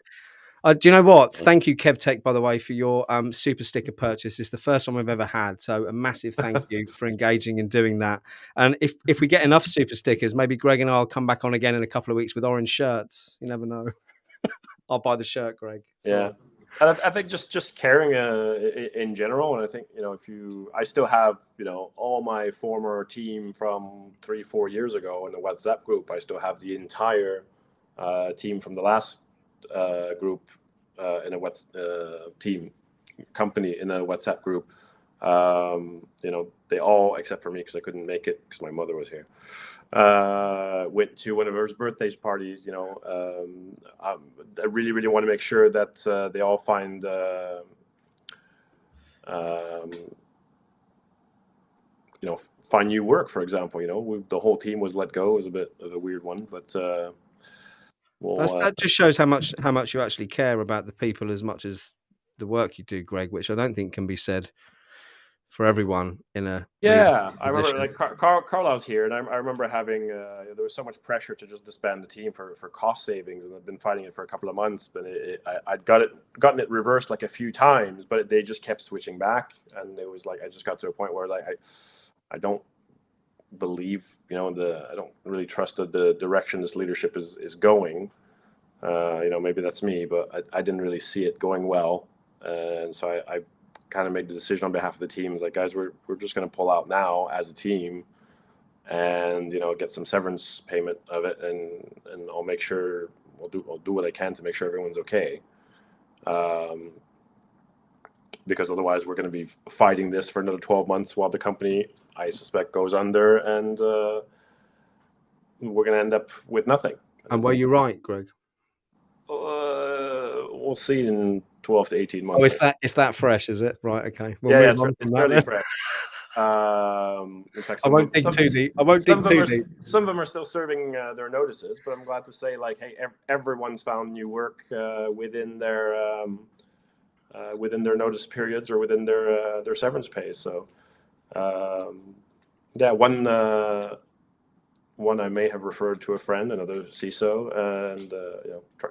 A: Do you know what? Thank you, KevTech, by the way, for your super sticker purchase. It's the first one we've ever had. So a massive thank you for engaging and doing that. And if we get enough super stickers, maybe Greg and I'll come back on again in a couple of weeks with orange shirts. You never know. I'll buy the shirt, Greg.
B: Yeah. And I think just caring in general, and I think I still have all my former team from 3-4 years ago in the WhatsApp group. I still have the entire team from the last group in a team company in a WhatsApp group. They all, except for me, because I couldn't make it because my mother was here, went to one of her birthday parties. I really want to make sure that they all find find new work. For example, the whole team was let go. It was a bit of a weird one, but
A: that just shows how much you actually care about the people as much as the work you do, Greg, which I don't think can be said for everyone in a
B: I remember
A: position.
B: like Carlisle's here, and I remember having there was so much pressure to just disband the team for cost savings, and I've been fighting it for a couple of months, but I'd gotten it reversed like a few times, but they just kept switching back, and it was like I just got to a point where like I don't believe I don't really trust the direction this leadership is going. Maybe that's me, but I didn't really see it going well, and so I kind of made the decision on behalf of the team. It's like, guys, we're just going to pull out now as a team, and get some severance payment of it, and I'll make sure I'll do what I can to make sure everyone's okay. Because otherwise we're going to be fighting this for another 12 months while the company, I suspect, goes under, and we're going to end up with nothing.
A: And were you right, Greg?
B: We'll see in 12 to 18 months.
A: Oh, it's that fresh, is it? Right, okay.
B: It's fairly fresh. In fact,
A: I won't dig too deep. I won't dig too deep.
B: some of them are still serving their notices, but I'm glad to say, like, hey, everyone's found new work within their notice periods or within their severance pay. So, yeah, one I may have referred to a friend, another CISO, and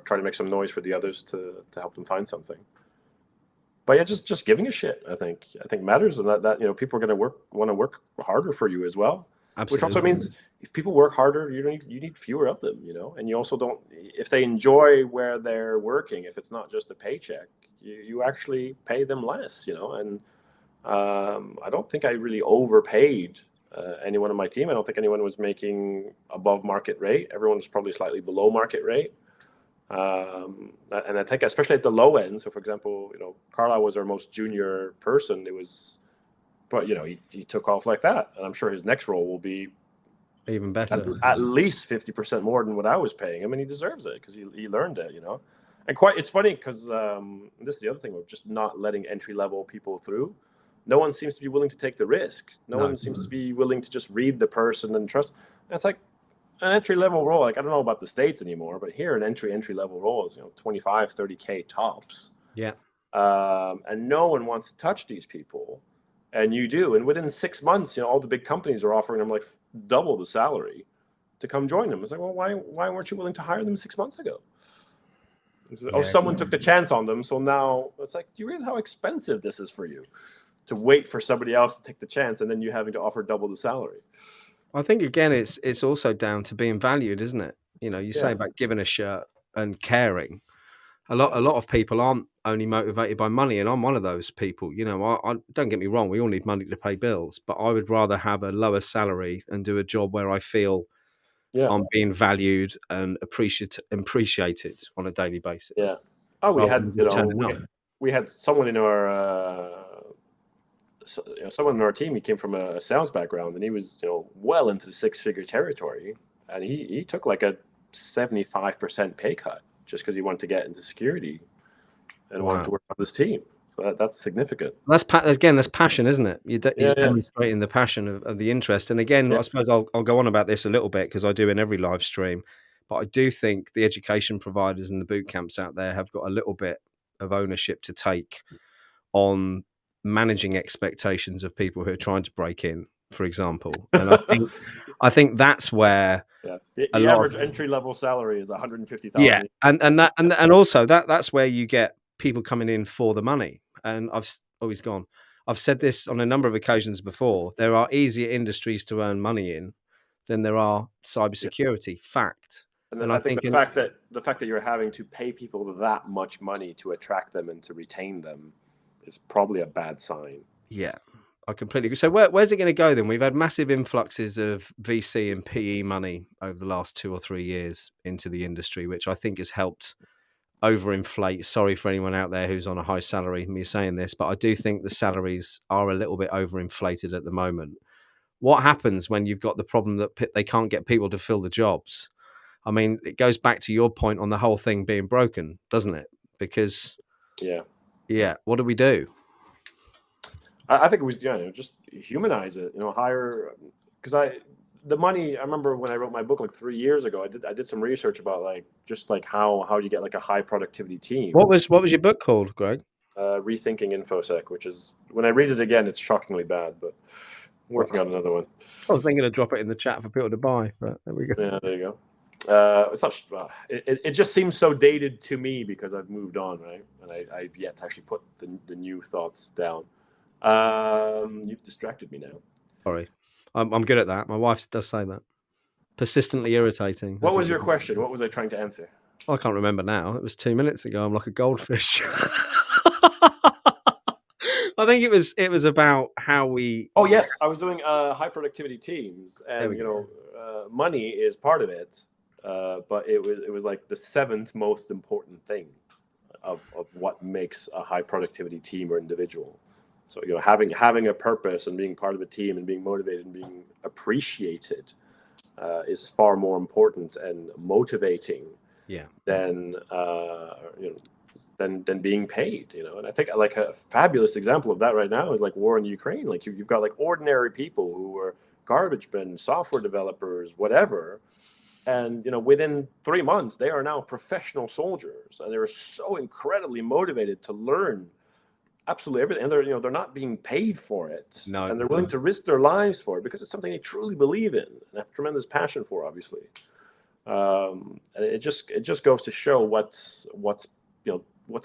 B: try to make some noise for the others to help them find something. But yeah, just giving a shit, I think matters, and that people are going to want to work harder for you as well.
A: Absolutely.
B: Which also means if people work harder, you need fewer of them, and you also don't, if they enjoy where they're working, if it's not just a paycheck, you actually pay them less, and I don't think I really overpaid anyone on my team. I don't think anyone was making above market rate. Everyone was probably slightly below market rate. And I think especially at the low end. So, for example, Carlisle was our most junior person. But he took off like that, and I'm sure his next role will be
A: even better,
B: at least 50% more than what I was paying him, and he deserves it because he learned it. And it's funny because this is the other thing of just not letting entry level people through. No one seems to be willing to take the risk. No one seems to be willing to just read the person and trust. And it's like, an entry level role, like, I don't know about the States anymore, but here an entry level role is 25, 30K tops.
A: Yeah.
B: And no one wants to touch these people, and you do. And within 6 months, all the big companies are offering them like double the salary to come join them. It's like, well, why weren't you willing to hire them 6 months ago? Someone took the chance on them, so now it's like, do you realize how expensive this is for you to wait for somebody else to take the chance, and then you having to offer double the salary?
A: I think again, it's also down to being valued, isn't it? You say about giving a shirt and caring. A lot of people aren't only motivated by money, and I'm one of those people. I don't get me wrong, we all need money to pay bills, but I would rather have a lower salary and do a job where I feel I'm being valued and appreciated on a daily basis.
B: Yeah. Oh, we had someone in our someone in our team. He came from a sales background, and he was well into the six-figure territory, and he took like a 75% pay cut just because he wanted to get into security and wanted to work on this team. So that's significant.
A: That's passion, isn't it? You're demonstrating the passion of the interest. And again, I suppose I'll go on about this a little bit because I do in every live stream. But I do think the education providers and the boot camps out there have got a little bit of ownership to take on managing expectations of people who are trying to break in, for example. And I think that's where
B: the average entry level salary is 150,000.
A: Yeah, and also that's where you get people coming in for the money. And I've said this on a number of occasions before. There are easier industries to earn money in than there are cybersecurity. Fact.
B: And I think the fact that you're having to pay people that much money to attract them and to retain them is probably a bad sign.
A: Yeah, I completely agree. So where's it going to go then? We've had massive influxes of VC and PE money over the last 2 or 3 years into the industry, which I think has helped overinflate. Sorry for anyone out there who's on a high salary, me saying this, but I do think the salaries are a little bit overinflated at the moment. What happens when you've got the problem that they can't get people to fill the jobs? I mean, it goes back to your point on the whole thing being broken, doesn't it? Because what do we do?
B: I think it was just humanize it, hire, because the money. I remember when I wrote my book like 3 years ago, I did some research about how you get like a high productivity team.
A: What was your book called, Greg?
B: Rethinking Infosec, which is, when I read it again, it's shockingly bad, but I'm working on another one.
A: I was thinking to drop it in the chat for people to buy, but there we go.
B: Yeah, there you go. It's not. It just seems so dated to me because I've moved on, right? And I've yet to actually put the new thoughts down. You've distracted me now.
A: Sorry, I'm good at that. My wife does say that. Persistently irritating.
B: What was your question? What was I trying to answer?
A: I can't remember now. It was 2 minutes ago. I'm like a goldfish. I think it was about how we.
B: Oh yes, I was doing high productivity teams, and money is part of it, but it was like the 7th most important thing of what makes a high productivity team or individual. So having a purpose and being part of a team and being motivated and being appreciated is far more important and motivating than than being paid, And I think like a fabulous example of that right now is like war in Ukraine. Like you've got like ordinary people who are garbage bin, software developers, whatever. And within 3 months, they are now professional soldiers, and they're so incredibly motivated to learn absolutely everything. And they're not being paid for it,
A: No.
B: and they're willing to risk their lives for it because it's something they truly believe in and have tremendous passion for, obviously. And it just goes to show what's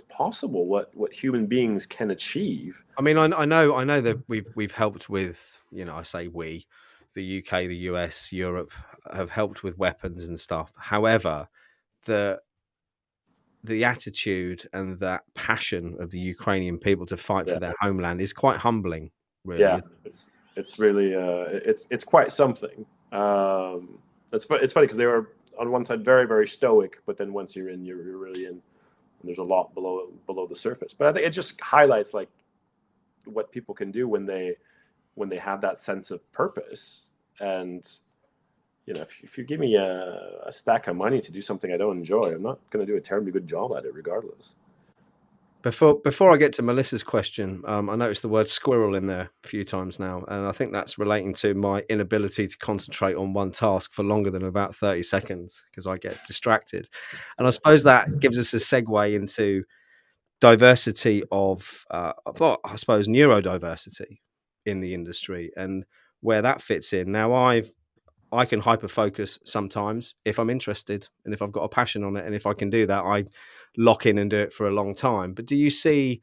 B: possible, what human beings can achieve.
A: I mean, I know that we've helped with, I say we, the UK, the US, Europe have helped with weapons and stuff. However, the attitude and that passion of the Ukrainian people to fight for their homeland is quite humbling, really.
B: Yeah, it's really it's quite something. It's funny because they were on one side very, very stoic, but then once you're in, you're really in. And there's a lot below the surface. But I think it just highlights like what people can do when they have that sense of purpose. And if you give me a stack of money to do something I don't enjoy, I'm not going to do a terribly good job at it regardless.
A: Before I get to Melissa's question, I noticed the word squirrel in there a few times now, and I think that's relating to my inability to concentrate on one task for longer than about 30 seconds because I get distracted. And I suppose that gives us a segue into diversity of, well, I suppose, neurodiversity in the industry and where that fits in. Now, I can hyper focus sometimes if I'm interested and if I've got a passion on it, and if I can do that, I lock in and do it for a long time. But do you see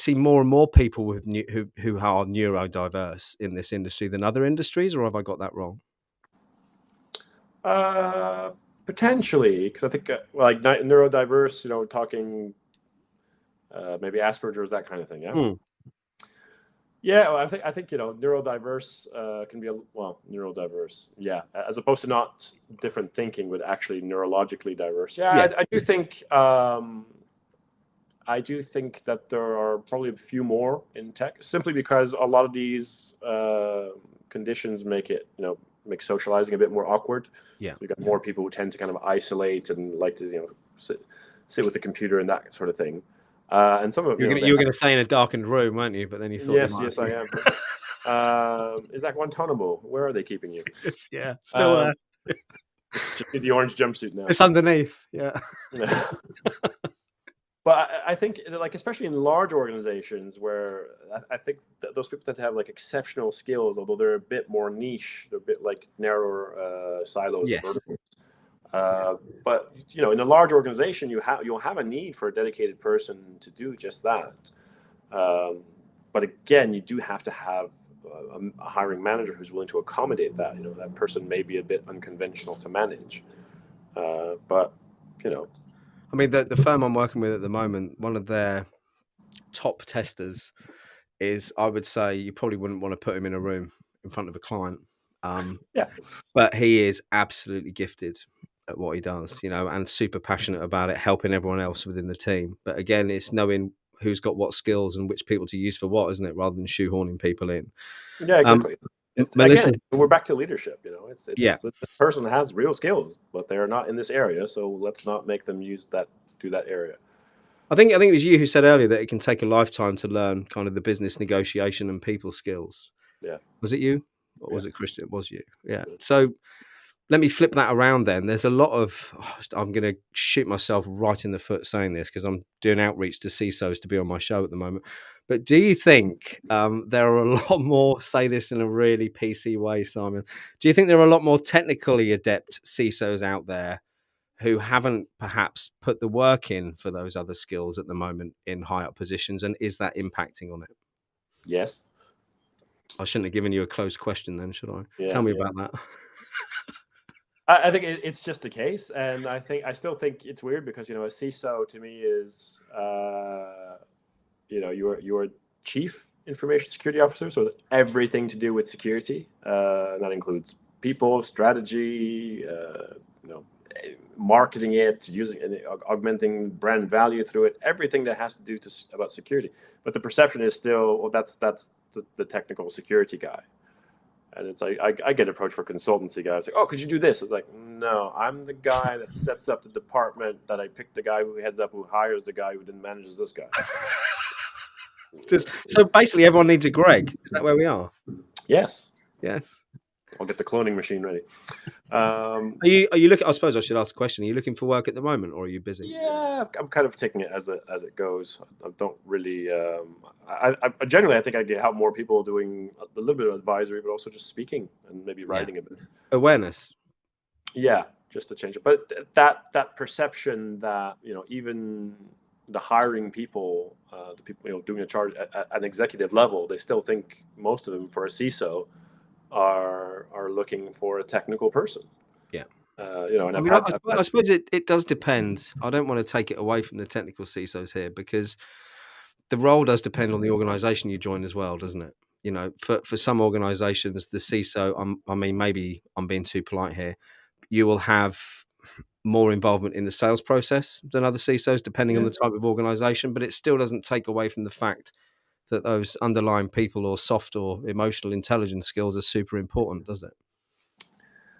A: more and more people with who are neurodiverse in this industry than other industries, or have I got that wrong?
B: Potentially, because I think like neurodiverse, talking maybe Asperger's, that kind of thing. Yeah.
A: Mm.
B: Yeah, well, I think neurodiverse can be neurodiverse. Yeah, as opposed to not different thinking, but actually neurologically diverse. Yeah,
A: Yeah.
B: I do think that there are probably a few more in tech, simply because a lot of these conditions make socializing a bit more awkward.
A: Yeah,
B: you got more people who tend to kind of isolate and like to sit with the computer and that sort of thing. And some of
A: you were going to say in a darkened room, weren't you? But then you thought,
B: yes, I am. Is that Guantanamo? Where are they keeping you?
A: It's still there.
B: Just need the orange jumpsuit now.
A: It's underneath. Yeah.
B: But I think, like, especially in large organizations, where I think that those people tend to have like exceptional skills, although they're a bit more niche, they're a bit like narrower silos.
A: Yes.
B: Or verticals. But in a large organization, you'll have a need for a dedicated person to do just that. But again, you do have to have a hiring manager who's willing to accommodate that. That person may be a bit unconventional to manage, but
A: I mean, the firm I'm working with at the moment, one of their top testers is, I would say, you probably wouldn't want to put him in a room in front of a client.
B: Yeah,
A: but he is absolutely gifted at what he does, and super passionate about it, helping everyone else within the team. But again, it's knowing who's got what skills and which people to use for what, isn't it? Rather than shoehorning people in.
B: Yeah, exactly.
A: Melissa,
B: again, we're back to leadership. It's
A: yeah.
B: The person has real skills, but they are not in this area. So let's not make them do that area.
A: I think it was you who said earlier that it can take a lifetime to learn kind of the business negotiation and people skills.
B: Yeah.
A: Was it you? Or was it Christian? It was you. Yeah. So let me flip that around then. There's a lot of, I'm going to shoot myself right in the foot saying this because I'm doing outreach to CISOs to be on my show at the moment. But do you think there are a lot more, say this in a really PC way, Simon, do you think there are a lot more technically adept CISOs out there who haven't perhaps put the work in for those other skills at the moment in high up positions? And is that impacting on it?
B: Yes.
A: I shouldn't have given you a closed question then, should I?
B: Yeah,
A: Tell me about that.
B: I think it's just the case, and I still think it's weird because a CISO to me is your chief information security officer, so it's everything to do with security. That includes people, strategy, marketing it, using and augmenting brand value through it, everything that has to do about security. But the perception is still, well, that's the technical security guy. And it's like I get approached for consultancy guys like, oh, could you do this? It's like, no, I'm the guy that sets up the department, that I pick the guy who heads up, who hires the guy who then manages this guy.
A: So basically, everyone needs a Greg. Is that where we are?
B: Yes.
A: Yes.
B: I'll get the cloning machine ready.
A: Are you looking? I suppose I should ask a question. Are you looking for work at the moment, or are you busy?
B: Yeah, I'm kind of taking it as it goes. I don't really. I generally, I think I get help more people doing a little bit of advisory, but also just speaking and maybe writing a bit.
A: Awareness.
B: Yeah, just to change it. But that perception that even the hiring people, the people doing a charge at an executive level, they still think, most of them, for a CISO are looking for a technical person.
A: Yeah.
B: And
A: I mean, I suppose it does depend. I don't want to take it away from the technical CISOs here, because the role does depend on the organization you join as well, doesn't it? For some organizations, the CISO, I mean, maybe I'm being too polite here, you will have more involvement in the sales process than other CISOs, depending on the type of organization, but it still doesn't take away from the fact that those underlying people or soft or emotional intelligence skills are super important, does it?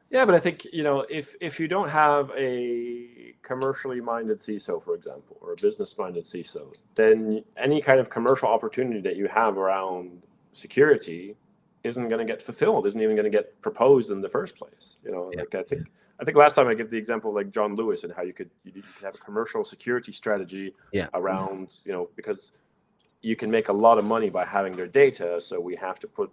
B: Yeah, but I think, if you don't have a commercially minded CISO, for example, or a business minded CISO, then any kind of commercial opportunity that you have around security isn't going to get fulfilled, isn't even going to get proposed in the first place. Like I think last time I gave the example of like John Lewis, and how you could have a commercial security strategy around, because you can make a lot of money by having their data. So we have to put,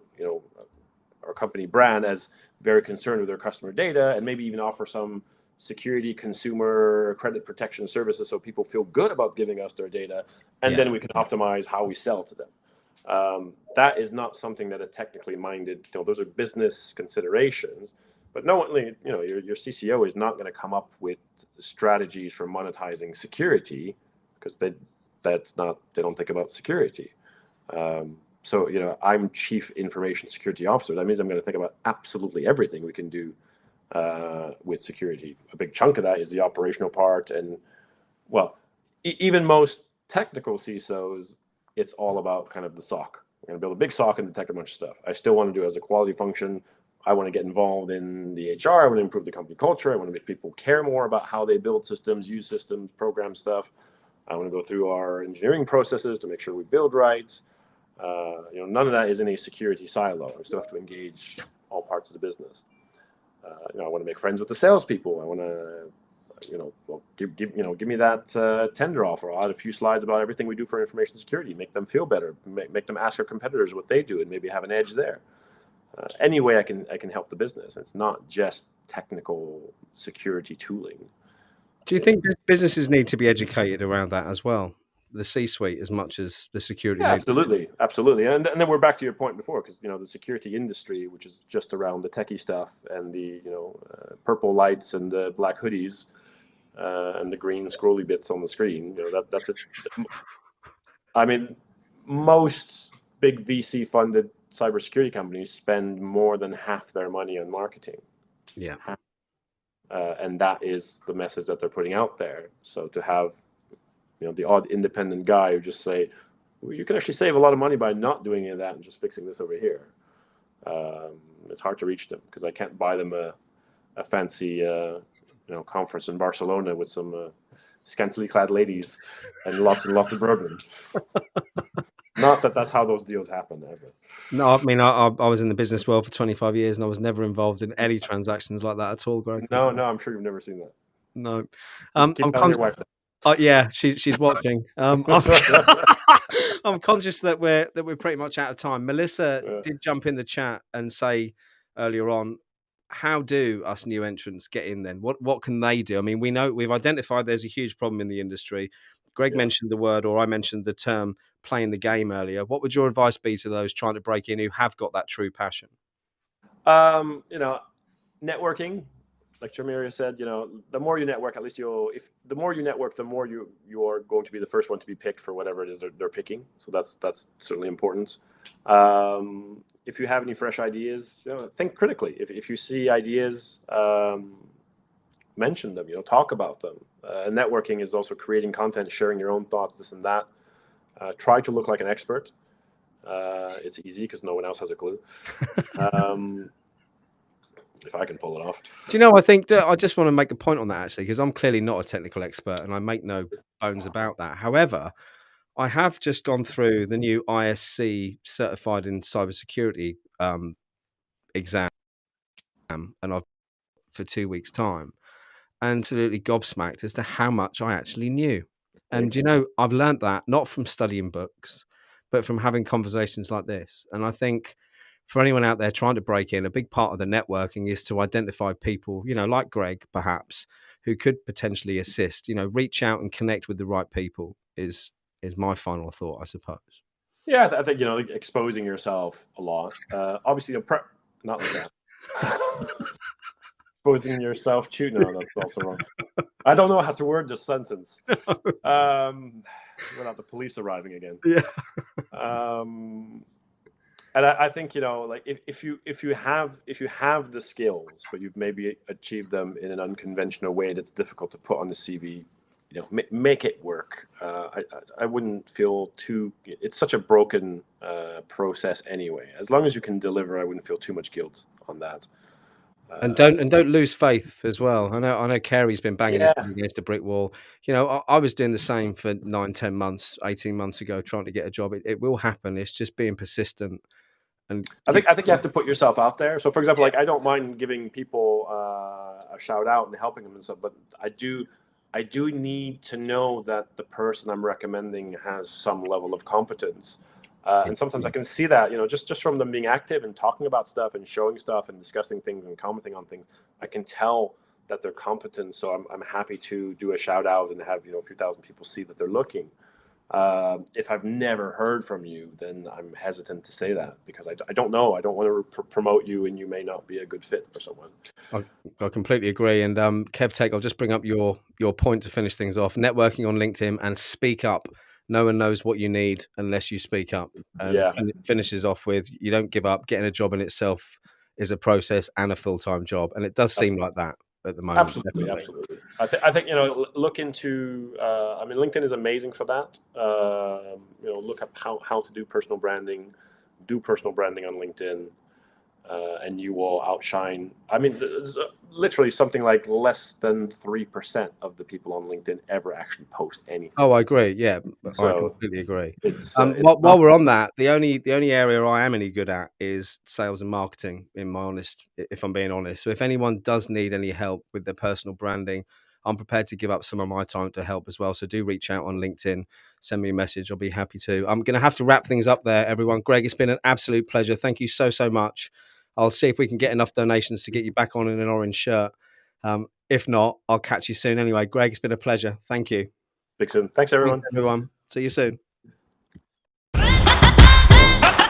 B: our company brand as very concerned with their customer data, and maybe even offer some security, consumer credit protection services, so people feel good about giving us their data, and then we can optimize how we sell to them. That is not something that a technically minded, those are business considerations, but no one, your CCO is not going to come up with strategies for monetizing security, because they don't think about security. So, I'm Chief Information Security Officer. That means I'm going to think about absolutely everything we can do with security. A big chunk of that is the operational part. And, well, even most technical CISOs, it's all about kind of the SOC. We're going to build a big SOC and detect a bunch of stuff. I still want to do it as a quality function. I want to get involved in the HR. I want to improve the company culture. I want to make people care more about how they build systems, use systems, program stuff. I want to go through our engineering processes to make sure we build right. None of that is in a security silo. I still have to engage all parts of the business. I want to make friends with the salespeople. I want to, give me that tender offer. I'll add a few slides about everything we do for information security. Make them feel better. Make them ask our competitors what they do, and maybe have an edge there. Any way I can help the business. It's not just technical security tooling.
A: Do you think businesses need to be educated around that as well? The C-suite, as much as the security
B: Yeah,
A: leadership?
B: absolutely. And then we're back to your point before, because the security industry, which is just around the techie stuff and the purple lights and the black hoodies and the green scrolly bits on the screen. That's it. I mean, most big VC funded cybersecurity companies spend more than half their money on marketing.
A: Yeah.
B: And that is the message that they're putting out there. So to have the odd independent guy who just say, well, you can actually save a lot of money by not doing any of that and just fixing this over here. It's hard to reach them, because I can't buy them a fancy conference in Barcelona with some scantily clad ladies and lots of bourbon. Not that that's how those deals happen, is it?
A: No, I mean, I was in the business world for 25 years, and I was never involved in any transactions like that at all, Greg.
B: No, I'm sure you've never seen that.
A: No.
B: Keep telling your wife that.
A: Yeah, she's watching. I'm conscious that we're pretty much out of time. Melissa did jump in the chat and say earlier on, how do us new entrants get in then? What can they do? I mean, we know we've identified there's a huge problem in the industry. Greg mentioned the word, or I mentioned the term, playing the game earlier. What would your advice be to those trying to break in who have got that true passion?
B: Networking. Like Jamiria said, the more you network, at least the more you network, the more you are going to be the first one to be picked for whatever it is they're picking. So that's certainly important. If you have any fresh ideas, think critically. If you see ideas, mention them. Talk about them. And networking is also creating content, sharing your own thoughts, this and that. Try to look like an expert. It's easy because no one else has a clue. Um, if I can pull it off.
A: Do you know, I think that I just want to make a point on that actually, because I'm clearly not a technical expert and I make no bones about that. However, I have just gone through the new ISC certified in cybersecurity exam, and I've for 2 weeks' time, absolutely gobsmacked as to how much I actually knew. And you know, I've learned that not from studying books, but from having conversations like this. And I think for anyone out there trying to break in, a big part of the networking is to identify people, you know, like Greg, perhaps, who could potentially assist. You know, reach out and connect with the right people is my final thought, I suppose.
B: Yeah, I think like exposing yourself a lot. Obviously, not like that. Exposing yourself to no, that's also wrong. I don't know how to word this sentence. Without the police arriving again.
A: Yeah.
B: And I think like if you have the skills, but you've maybe achieved them in an unconventional way that's difficult to put on the CV, make it work. I wouldn't feel too. It's such a broken process anyway. As long as you can deliver, I wouldn't feel too much guilt on that.
A: And don't lose faith as well. I know Carey's been banging his
B: Yeah,
A: head against a brick wall. You know, I was doing the same for 9, 10 months, 18 months ago, trying to get a job. It will happen. It's just being persistent and keep.
B: I think you have to put yourself out there. So, for example,
A: Yeah.
B: like I don't mind giving people a shout out and helping them and stuff, but I do need to know that the person I'm recommending has some level of competence. And sometimes I can see that, just from them being active and talking about stuff and showing stuff and discussing things and commenting on things, I can tell that they're competent. So I'm happy to do a shout out and have, a few thousand people see that they're looking. If I've never heard from you, then I'm hesitant to say that because I don't know. I don't want to promote you and you may not be a good fit for someone.
A: I completely agree. And Kev Take, I'll just bring up your point to finish things off. Networking on LinkedIn and speak up. No one knows what you need unless you speak up. And
B: Yeah,
A: finishes off with you don't give up. Getting a job in itself is a process and a full-time job. And it does seem like that at the moment.
B: absolutely,
A: Definitely.
B: absolutely. I think look into. I mean, LinkedIn is amazing for that. Look up how to do personal branding. Do personal branding on LinkedIn. And you will outshine. I mean, there's literally something like less than 3% of the people on LinkedIn ever actually post anything.
A: Oh, I agree. Yeah, I
B: So
A: completely agree.
B: it's
A: While
B: not.
A: we're on that, the only area I am any good at is sales and marketing. If I'm being honest, so if anyone does need any help with their personal branding, I'm prepared to give up some of my time to help as well. So do reach out on LinkedIn, send me a message. I'll be happy to. I'm going to have to wrap things up there, everyone. Greg, it's been an absolute pleasure. Thank you so much. I'll see if we can get enough donations to get you back on in an orange shirt. If not, I'll catch you soon. Anyway, Greg, it's been a pleasure. Thank you.
B: Speak soon. Thanks,
A: Thanks,
B: everyone.
A: everyone. See you soon.